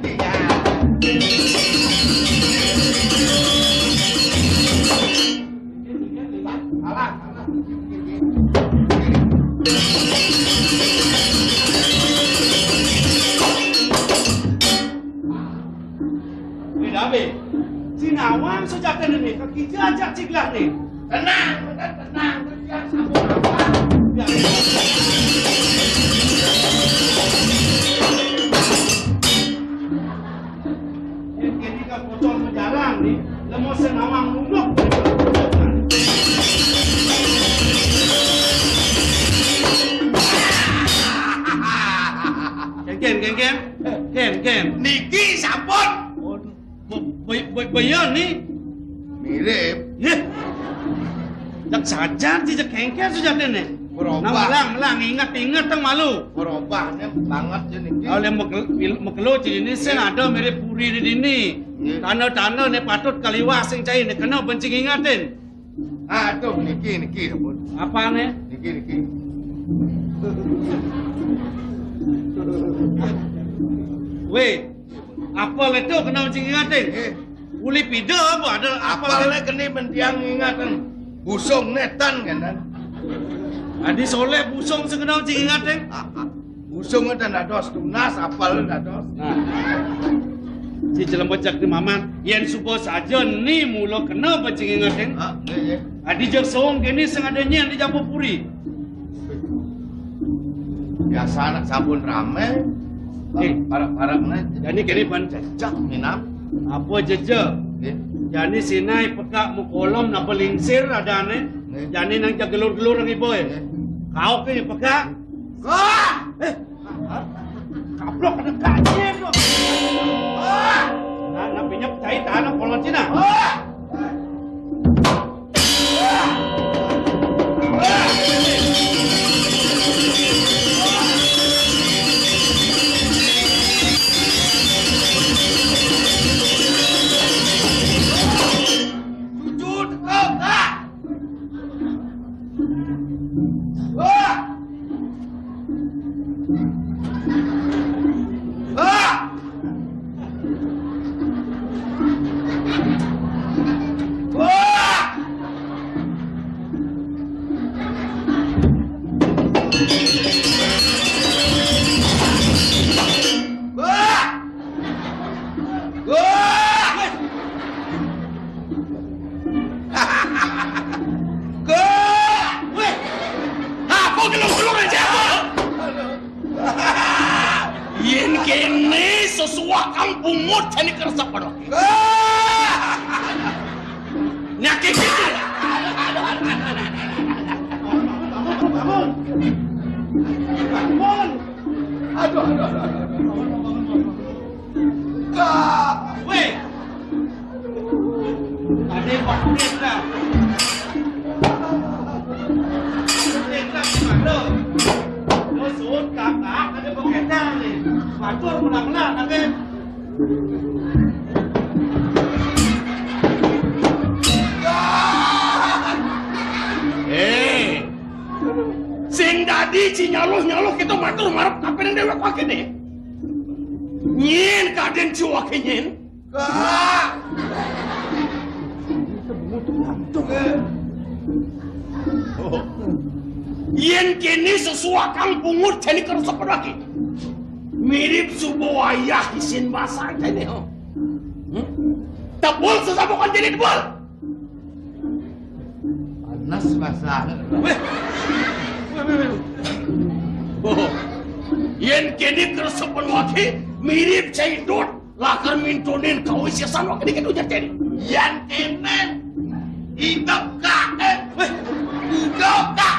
Dabe, si Nawang sejak ini, kaki ajak ciklah nih. Tenang. Ini kan bocor ke jalan nih. Lemo senawang nunduk. Ken. Niki sampun. Bayan nih. Mirip. Ya. Jak saja tidak kengkel sudah nih. Berubah. Melang ingat tang malu. Berubahnya banget ya niki. Oleh mekelo di ini sen ada mirip puri di sini. Tanah nih patut kaliwas sing cai nih kena bencing ingatin. Aduh niki sampun. Apa nih? Niki. Weh, apa itu kena bencing ingatin? Uli pida apa ada apa? Apalnya kini mendiang ingatan. Busung netan kan. Adi soleh busung sengenau cing ingatin. Busung itu nados tunas, apal nados. Nah, si jelam bocak di maman, yang supo saja ni mula kena bencing ingatin. Iya. Adi jak song kini sengadanya di Japo Puri. Biasa anak sabun rame. Parah-parahnya. Jadi kini ban Cecak minap. apa jeje. Jadi sinai pekak mukolom na pelingsir ada ane. Jadi nang jagelur-gelur ang iboy. Kau ke pekak? Kaplok ada kajian lo. Nah, napinya percaya tanah kolon Cina. Sing dadi ci nyaluh kita matur marep kapen dewek wae kene. Nyen kaden ci wae nyen. Yen kene sesuatu kang pungut jani kersa lagi. Mirip subuh ayah isin basah jani ho. Tebul sesabukan jadi tebul. Panas basah. Yen kini keresepan waki mirip caidot lakar mintonin kau isiasan waki dikit ujar jadi. Yen kini hidup kak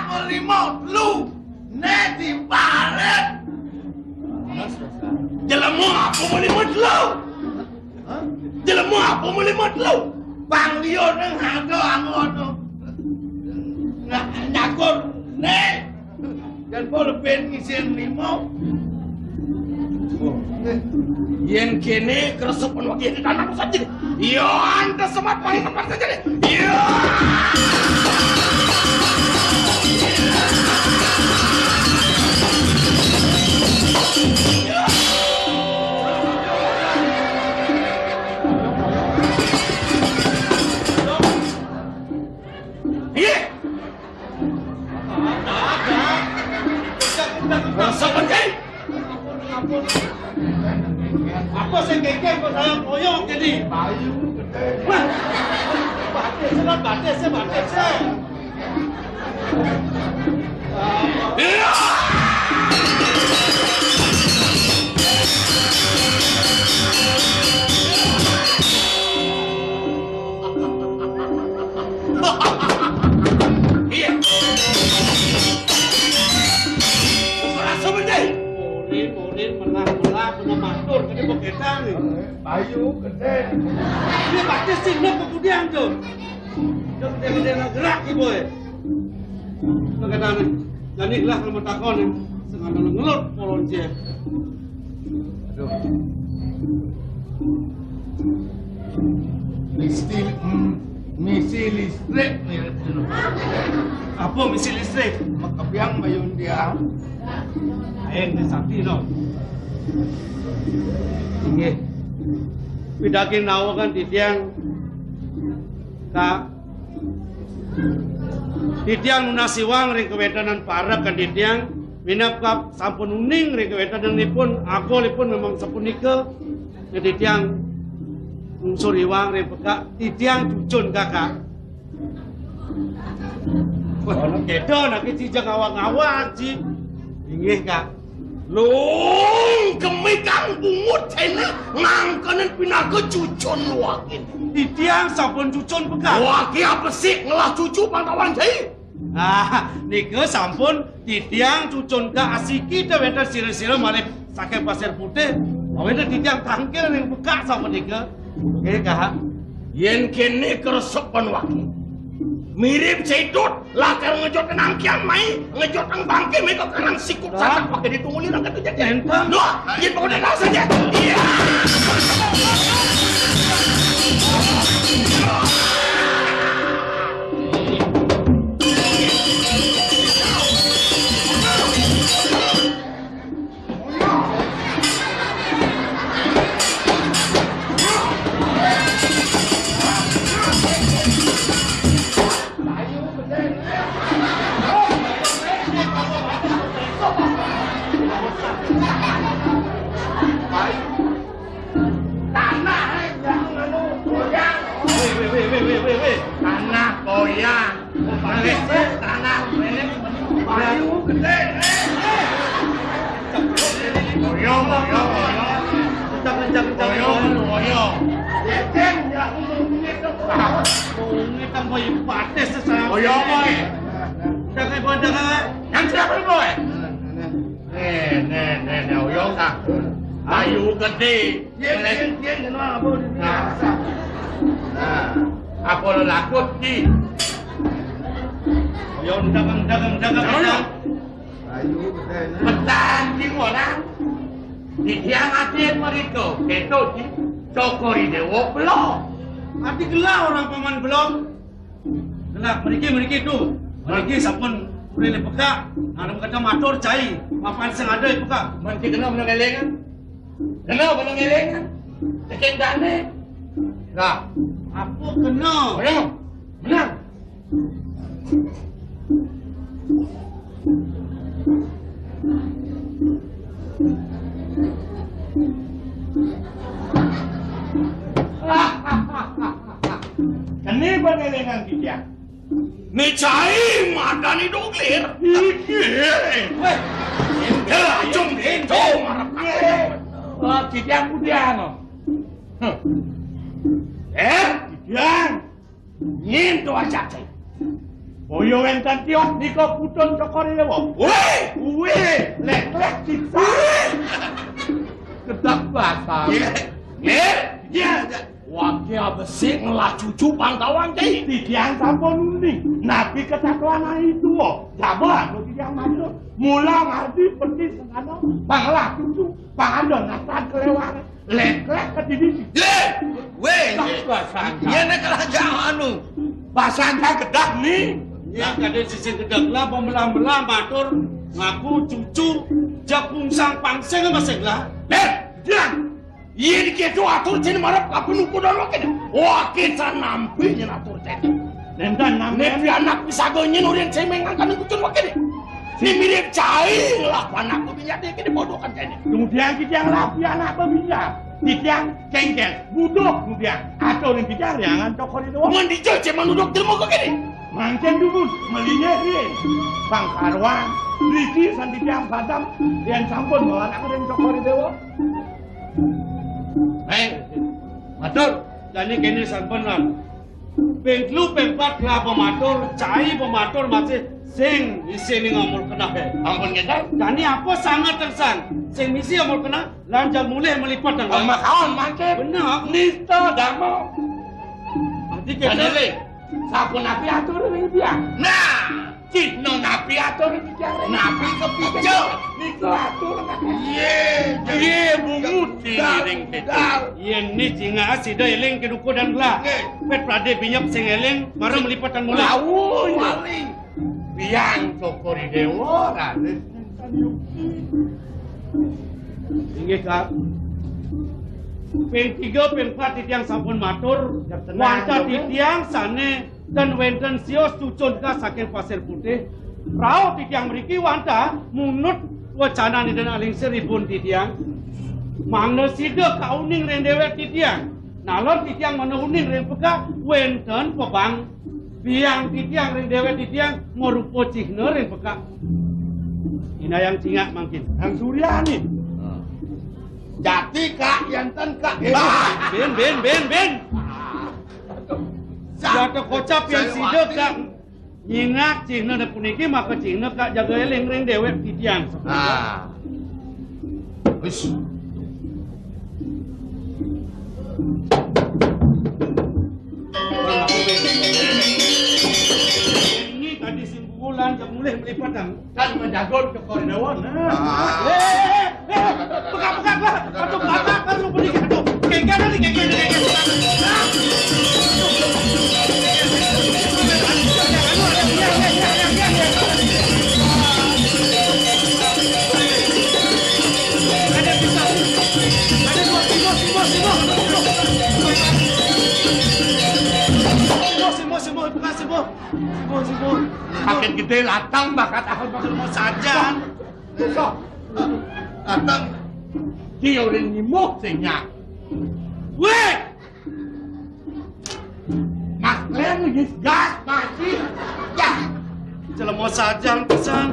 melimau lu neti baret. Jelemu apa melimut lu? Jelemu apa melimut lu? Panglio neng hado angono nyakur nih. Dan boleh ben ngisiin limau. Yang kini keresupan wakil di tanahku saja. Yo, anda semat paling tempat saja deh. Yo. Apa sing kengkeng kok saya koyok jadi? Bayu gede. Wah. Batik saya. Rasa benda. Murid melah matur kene begetang nih. Bayu gede. Ini pasti sinep kemudian tuh. Gede-gede gerak ki boy. Begetang nih. Dan inilah kalau takon nih. Sengaja ngelut polon cie. Aduh. Misi listrik nih. Apa misi listrik? Makabiang mayun dia. Aing di sakti no. Nggih. Pidagi nawakan di tiang ka di tiang nunasiwang ring kewetanan parab kan di tiang minap kap sampun uning ring kewetananipun agolipun memang sapunika di tiang unsur iwang ring pekak di tiang cucun kakak. Wah, kedo nak cijak awak-awak ji. Inggih kak. Long kemikang bungut ini ngangkanin pinaga cucun wakin. Di tiang sampun cucun pekak. Waki apa sih ngelah cucu pangkawan jai? Nika sampun di tiang cucun ke asiki wetan sira-sira malih saking pasir putih. Awene di tiang tangkil yang pekak sampun nika. Nggih kak. Yen kene keresepan waki. Mirip cedot lakar ngejot nangkian mai ngejot ang bangke mai kok kanang sikut satak pakai ditunggu lirang kata jadi doa yen pokoknya nggak saja iya tanah goyang tanah bayu gede goyong goyong Ini kan boy pates sesama. goyong boy Jangan boy jangan. yang siapa boy nih goyong tak bayu gede apa lo lakut ki Yo dagang. bayu gede petan di mana di tiang atin mereka keto di cokori dewo belum Ati gelah orang paman belum. Gelah meriki tu. Meriki sampun boleh pekak. Ada kata matur cai. Papan sing ada pekak. Mesti kena mengelengan. Kena mengelengan. Tekan dane. Nah, Apa kena? menang. Kene mengelengan kita. Ni cai madani doglir. Weh. Dah jom itu marap. Oh, kita kemudian. Kian. Nyin tu aja cai. Boyo entan tiok niko putun cokori lewo. Weh, lek kita. Kedak bahasa. Ya. Wakil besi ngelah cucu pangkawan cai. Tiang sampun undi. Nabi kesatuan itu. Jabah, lu tiang maju. Mula ngarti pergi senano. Panglah cucu. Pangandon natan kelewat. Lek ke didi. Weh. Iya nak kerajaan anu. Bahasanya kedak nih. Ya kada sisi gedak lah pembelah-belah matur ngaku cucu jakung sang pangseng masih lah. Diang. Iya diketu atur sini marap ka penuku dan wakil. Wakil sa nampi nyen atur sini. Nendan nampi Nepi anak bisa gonyen urien cemeng akan ikutun wakil. Si mirip cai lah anak bebinya dia kini bodohkan sini. kemudian kita yang rapi anak berbisa. Kita cengkel, budok kemudian. Atau yang kita yang cokor itu. Mendijo ceman duduk ilmu ke kini. Mangken dubun, melinya dia. Bang Karwan, Riki santi tiang padam, dan sampun malah aku yang cokor itu. Matur, jadi kini sampun lah. Pengklu pengpat lah pematur, cai pematur masih Sing isi ni ngomol kena he. Ampun kita. Kani apa sangat tersan. Sing misi ngomol kena lanjang mulai melipat dan Mak kawan makin. benar. Nista damo. Adi kita Kanele. Sampun napi atur ning dia. Nah, Cino napi atur ning dia. Napi kepijo. Niko atur. Ye bunguti ning tete. Yen ni jinga asida eling keduko dan gela. Pet prade binyap sing eling marah melipat dan mulai. Lawu maling. Biang Cokori Dewa Raden Inggih Kak. Ping 3 ping 4 titiang sampun matur, wanta titiang sane dan wenten sios cucun ka saking Pasir Putih. Rao titiang mriki wanta munut wacana ni dan aling seribun titiang. Mangna sida kauning ren dewek titiang. Nalon titiang manuhuning ren peka wenten pebang biang titiang ren dewek titiang morupo cihna ren peka. Ina yang cingak mangkin. Ang Suryani. Jati kak yanten kak. Ben. Jatuh kocap yang sida kak nyingak cihna da puniki maka cihna kak jaga eling ring dewek titiang. Ah. Wis. Ini tadi simbulan jak mulai melipat Kan menjagon ke Koridor. Pegang lah. Aduh, bakar kan lu beri aduh. Kengken nih, kengken. Ada pisau. Ada dua Simo. Makin gede latang bakat ahal bakat Mau saja. Besok. Latang. Dia udah nyimuk sehingga. Weh! Mas Glenn lagi gas masih. Ya. Jelema saja pesan.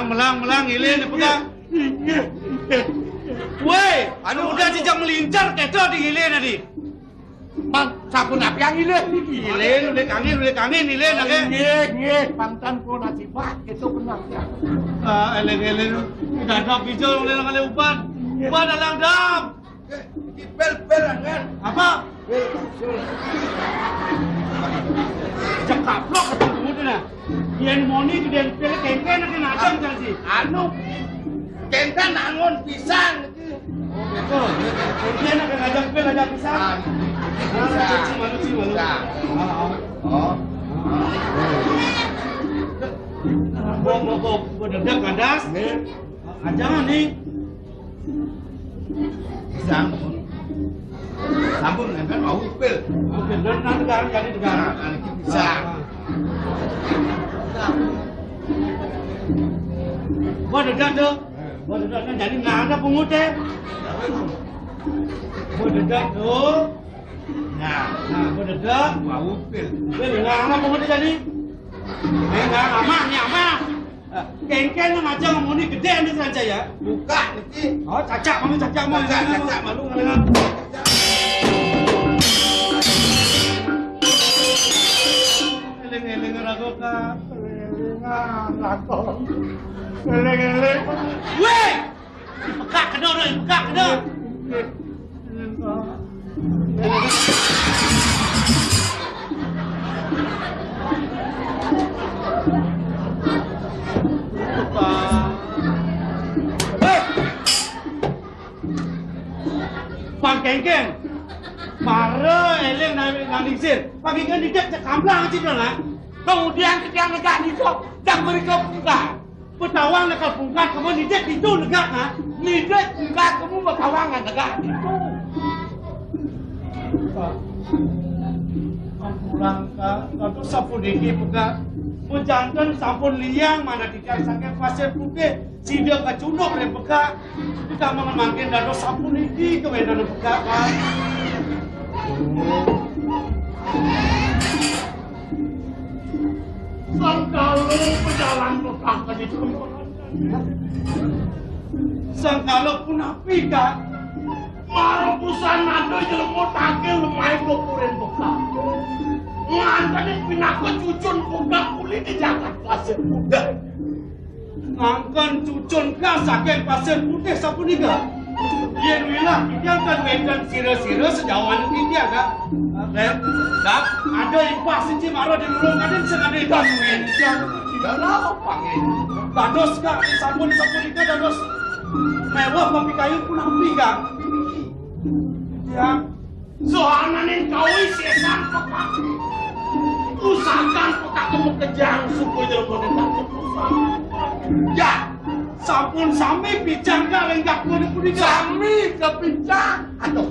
Melang, ilin pegang. Weh, anu udah jejak melincar keto di ilin tadi. Bang, sabun apa yang ilin? Ilin, udah kangen, ilin ake. Nggih, pantan ko nasibat itu benar ya. Eleng, udah dap hijau oleh kali uban. Uban dalang dap. Bel kan. Apa? Cekaplok ketemu tu nah. Yen moni tu dia pel kengken nak nadang janji. Anu, kenten angon pisang. Oh betul. Dia nak ngajak pel ajak pisang. Malu. Oh. Bok berdedak kandas. Ajangan ni. Pisang. Sampun kan mau pel. Okey, dan negara jadi negara. Pisang. Berdedak tu. Jadi nggak ada pungut eh. Berdedak tu. Nah, berdedak. mau pel. Nggak ada pungut jadi. Nggak aman. Kengken macam ngomongin gede ni saja ya. Buka niki. Oh, cacak mau. Cacak malu ngalen. Eleng rago ka. Eleng. Weh! Pekak kena. Bang Kengken, marah eleng nalisir. Pagi kan dijak cekamblang aja lah. Kemudian ketika negak nisok, dan mereka buka. Petawang nak pungkat, kamu dijak itu negak ha? Nidek enggak kamu berkawangan negak itu. Pulang ka, atau sampun diki peka. Menjantan sampun liang mana tidak sakit Pasir Putih. Sida kacunok le peka. Kita mangkin dado sampun diki kewedan peka kan. Sangkalo pejalan pekaka di tempat. Sangkalo punapi kak. Maro pusan nado jelemo takil lemai kokuren pekak. Ngantane pinako cucun pekak kuli di jagat pasir putih. Ngangkan cucun kak saking pasir putih sapunika. Yen wilah yang kan wedan sira-sira sejawan kita kak. Dak ada impah siji maro di mulung kaden sengade dan wedan. Tidak lah panggil. Dados kak sapunika dados mewah kopi kayu punapi kak. Ya, Sohananin kawi sesan pekak. Usahakan pekak kamu kejang supaya jelemo nentak kepusan. Ya, sampun sami bijang kak lenggak kuning punika. sami kepincang. Aduh.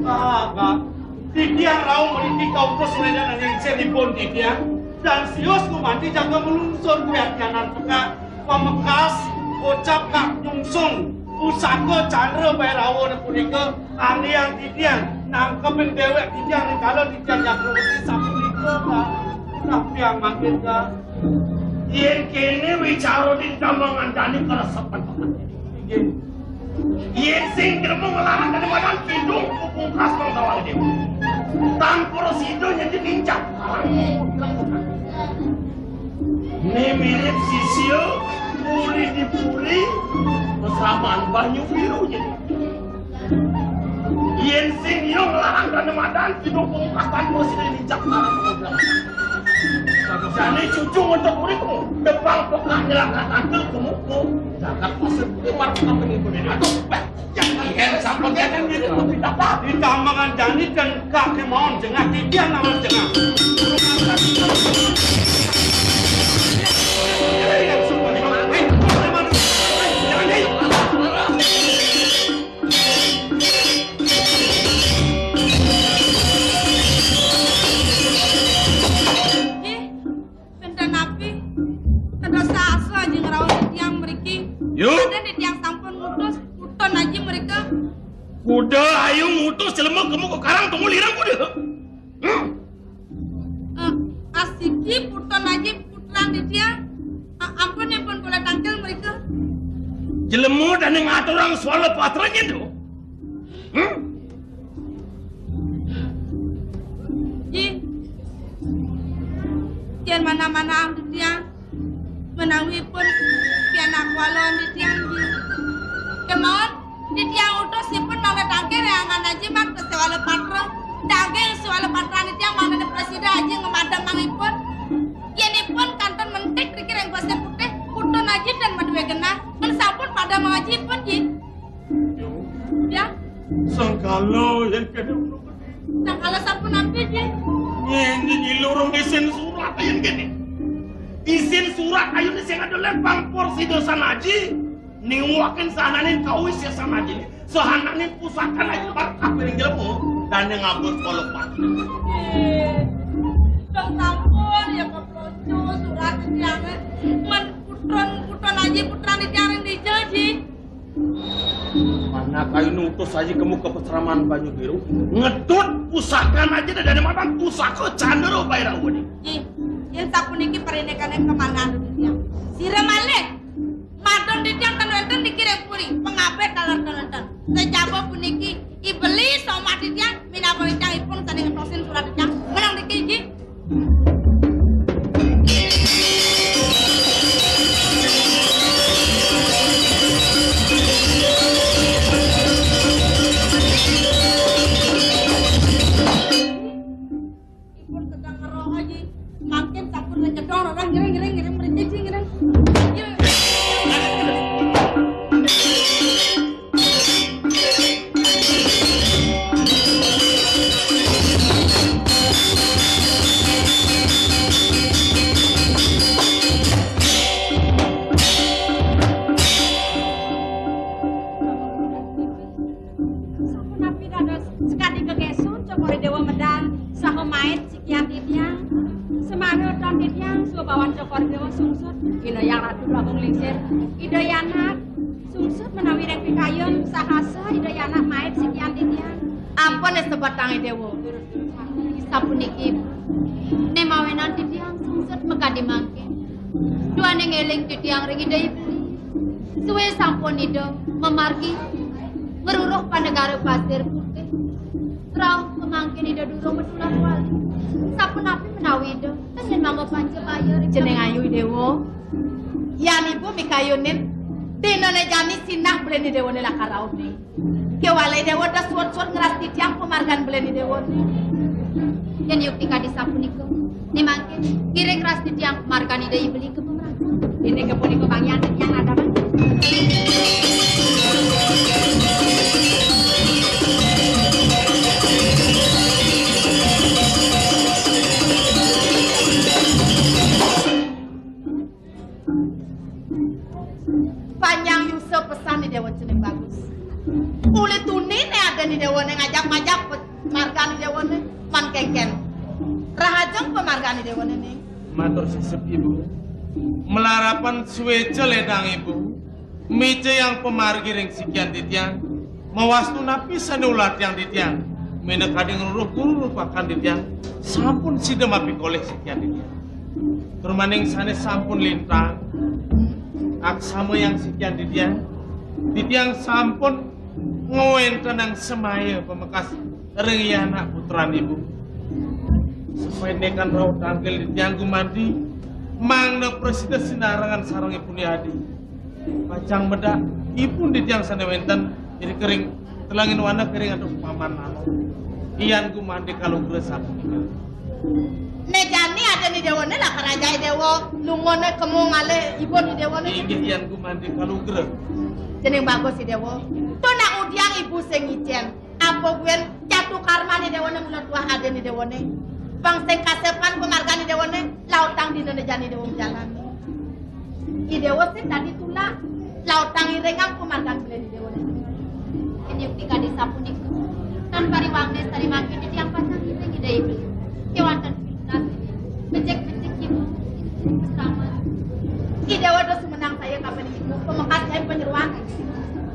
Kak, Tidiang rau meriki kau terus medan yang seripun Tidiang dan sios kumati jaga melungsur kuyatianan peka pemekas ucap kak nyungsung usaka candra bayrawa punika aliang Tidiang nangkepin dewek Tidiang kalau Tidiang jagroti sapunika kak tapi yang makin kak Yen kene wicara di damangan dani keresepan pekak. Yen sing gremo ngelarang dari badan kidung pupungkas bangsawan dewa. Tanpa sido jadi nincap. Ini mirip sisio, puri di puri, mesraman banyu biru jadi. Yen sing yo ngelarang dari badan kidung pupungkas tanpa sido nincap. Jadi cucu untuk kuriku depan pekak nyelangkat angkel kemuku jagat pasir putih marpuka penipu ini aduh jangan ikan sampel jangan mirip lebih dapat di tambangan jani dan kak kemauan jengah Tidiang nama jengah Yuk. Ada di tiang sampun ngutus, puton aja mereka. Kuda ayo ngutus jelema kamu ke karang tunggu lirang kuda. Asiki puton aja putran di tiang. Ampun ya pun boleh tangkel mereka. Jelema dan yang ngatur orang suara patranya tu. Ji, kian mana-mana di tiang. Menawi pun pianak walon di tiang ji. Kemauan di tiang utus si pun mau tangkir yang mana aja mak ke sewala patra. Tangkir sewala patra di tiang mana presiden aja ngemadam mangipun. Ini pun kanton mentik dikira yang pasir putih putun aja dan madwe genah. Mensapun pada mengaji pun ji. Ya. Sangkalo yang kena ulung. Nah kalau sampun nampi ji. Yang nyilurung isin surat yang gini. Isin surat ayo ni sing ada lempang porsi dosa naji niwakin sananin kawis ya sanaji sehananin pusakan aja bar kapiring jelemu dan yang ngabut kolopat Dong sampun ya keplonco surat tiangan men putron aja putran di tiangan di jaji mana kayu nutus aja kamu ke peseraman Banyu Biru ngedut pusakan aja dari mana pusaka candero bayar wadi yang sapuniki perindekannya kemana di tiang sira malih madon di tiang kan wonten dikirim puri pengabet dalar-dalar sejaba puniki iblis sama di tiang minapa tiangipun tadi ngetosin surat di tiang menang dikiji ipun sedang ngeroh aja makin takut ngecedong orang ngiring berhenti ngiring Sampun napi dados sekadi kegesun cokori dewa medan saha mait sikian Tidiang semana dan Tidiang subawan cokori dewa sungsut ina yang ratu labung lingsir ida yanak sungsut menawi rek pikayun sahasa ida yanak mait sikian Tidiang ampun es sebatangi dewa sapuniki nemawenan Tidiang sungsut Mekadi mangke. Duane ngeling titiang ring ida ibu. Suwe sampun ida memargi ngeruruh panegara pasir putih. Rauh kemangkin ida durung medulah wali. Sapun api menawi ida tengen mangga Pancabaya jeneng ayu dewa. Yan ibu mikayunin tinone jani sinah beleni dewone lakarauni. Kewale dewa dah suat-suat ngeras titiang pemargan beleni dewone. Yan yuk tika disapuniko. Ni mangke kiring ras titiang pemargan ida ibeli ke pemerintah. Ini kepuniko bangyan yang ada bang. Panjang Yusuf pesan di dewa jeneng bagus. Kulit tunin ada di dewa ngajak-ngajak pemargan di dewa man kengken. Rahajeng pemargan di dewa nih. Matur sesep ibu. Melarapan suwece ledang ibu. Mice yang pemargi ring sikian titiang. Mawastu napi sanulat yang titiang. Mena kading ruruh pakan titiang. Sampun sidem api koleh sikian titiang. Termaning sane sampun lintang. Aksama yang sekian titiang sampun ngowen tenang semaya pemekas rengi anak putran ibu. Supaya nekan raut tangkel titiang gumandi mangna presiden sinarangan sarang ibu ni adi. Pacang medak ipun titiang sana wenten jadi kering telangin wana kering atau paman nalo. Iyan gumandi kalau gresap. Nejani ada di dewa lah kerajaan dewa lungone kemu ngale ibu di dewa Inggih iyan gumandi kalau gres. jeneng bagus si dewa. Tuh nak udiang ibu sengijen. Apa gue jatuh karma di dewa mulut tua ada di dewa bang seng kasepan pemargan di dewa lautang di nejani dewa jalan. I dewa sih tadi tulah lautang irengang pemargan beli di dewa. Ini yuk tika disapuniko. Tan pariwangnes tari mangke titiang pasang kita ida ibeli. Kewantan becek-becek ibu bersama. Dewa dos menang saya kapan ibu pemekas saya penyeruan.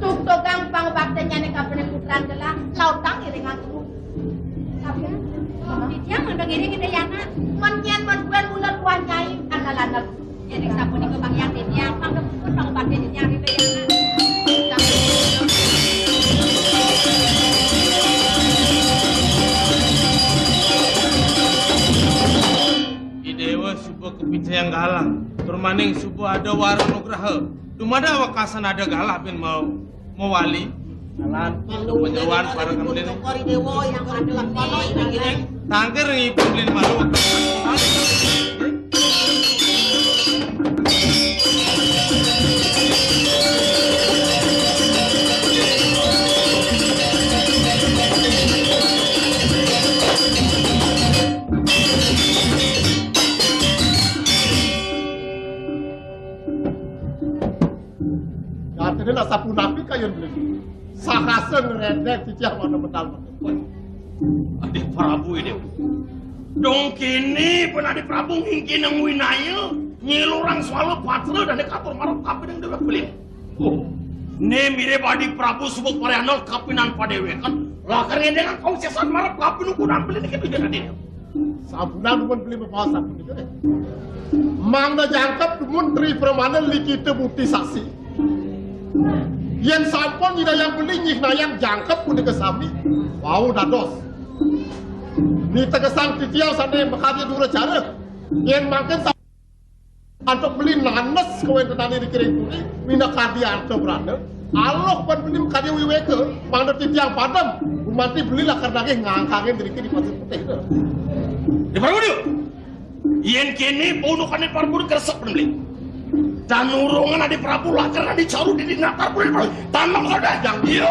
Tuk togang pangbaktinya nih kapan putran gelah lautang iringan tuh. Tapi Titiang mandang iring ida yana. menyen menbuan ulat wanyai analanal. Jadi sapuniko bang yang titiang mandang pun bang bakti titiang ida yana. Dewa subuh kepica yang galang, termaning subuh ada warung nugraha. Dumada wakasan ada galah bin mau wali. Jalan penyeruan para kembali. Kori dewa yang adalah kono ini. Tangker ibu beli malu. Ini lah sapu napi kayun beli. Sahasa ngeredek titiang mana medal mana. Adik Prabu ini. Dong kini pun adik Prabu ngingkin yang winaya nyilurang soal patra dan dekatur marah kapi yang dewa beli. Oh, ne mirip adik Prabu sebut parianol kapinan padewe kan. Lakar ini dengan kau sesan marah kapi nukunan beli ini kita dia. Sabunan pun beli bawa sapu itu. Mangga jangkap menteri permanen likita bukti saksi. Yang sampun tidak yang beli nyihna yang jangkep pun dikesami. Wow dados. Ni tegesang titiang sana yang berkati dua cara. Yang makin untuk beli nanes kawan tentang dikiring turi. Mina kadi anta berada. Allah pun beli kadi wiweke. Mangga titiang padam. Umanti belilah karena ngangkangin diri di pasir putih itu. Di Prabu dia. Yang kini paunukan di Prabu keresek beli. Dan nurungan adik Prabu lah karena dicaru di natar pun tanam sudah yang dia.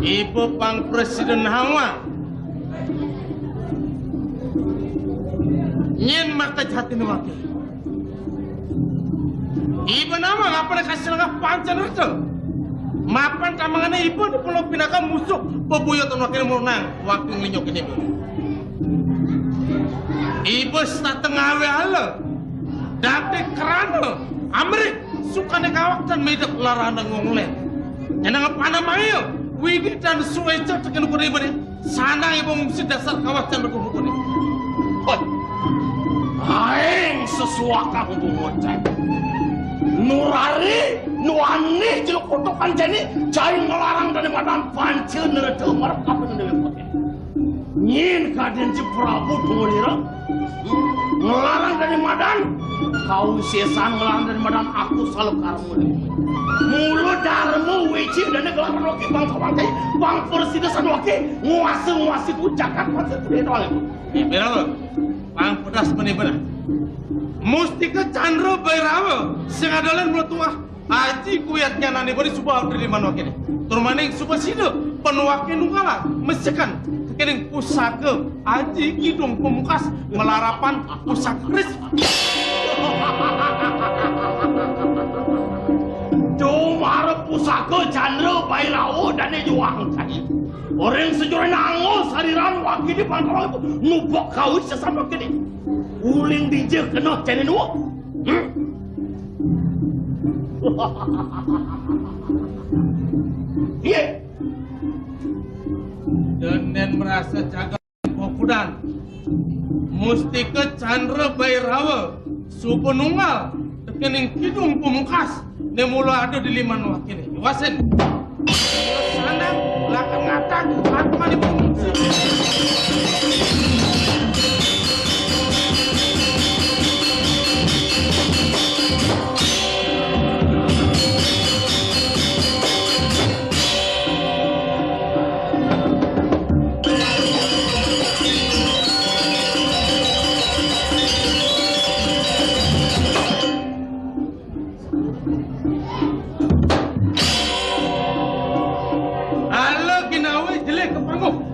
Ibu pang presiden hawa. Nya ke jati ni wakil. Ibu nama ngapa nak kasih langkah pancan rasa? Mapan kamangane ibu di pulau pinaka musuh pebuyo ton wakil murnang wakil nglinyok ini bu. Ibu setengah awe ala, dapet kerana Amrik suka nekawak dan medak larang ngonglen. Jangan apa namanya? Widi dan Sueca tekan ukur ibu ni. Sana ibu mesti dasar kawasan berkumpul ni. Hoi, aing sesuaka untuk ngocek. Nurari, nuani jeluk kutukan jani, jai ngelarang dari madan pancil nerede marap kapan dewe putih. Nyin kaden si Prabu Tungulira, ngelarang dari madan, kau sesan ngelarang dari madan aku selalu karmu. Mulut darmu wajib dan negelaran waki bang kawantai, bang persidasan waki, nguasi ku Jakarta itu doang. Berapa? Bang pedas benar. Musti ke Chandra Bairawa, sengadolan meletuah. Aji kuyatnya nani beri subah dari mana kini. Turmaning subah sida penuakin nungala mesekan kekening pusaka aji kidung pemukas melarapan pusaka kris. Cuma pusaka Chandra Bairawa dan juang tadi. Orang sejauh nangos hariran wakil di pangkalan itu nubok kau sesama kini. Uling DJ kena cene nu. Iya. Dan merasa jaga popudan. Musti ke Chandra Bairawa supenunggal tekening kidung pemungkas ne mula ada di liman wakil ini. Wasen. Sana belakang ngatak apa di pengungsi.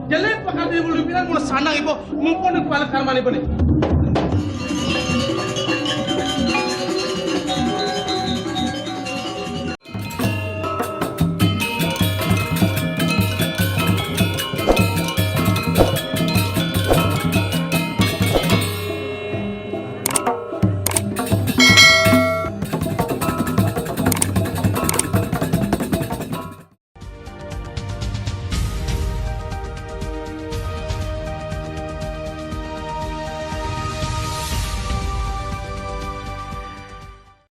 Jelek pakal di bulu bilang mula sana ibu mumpun di kepala karman ibu nih.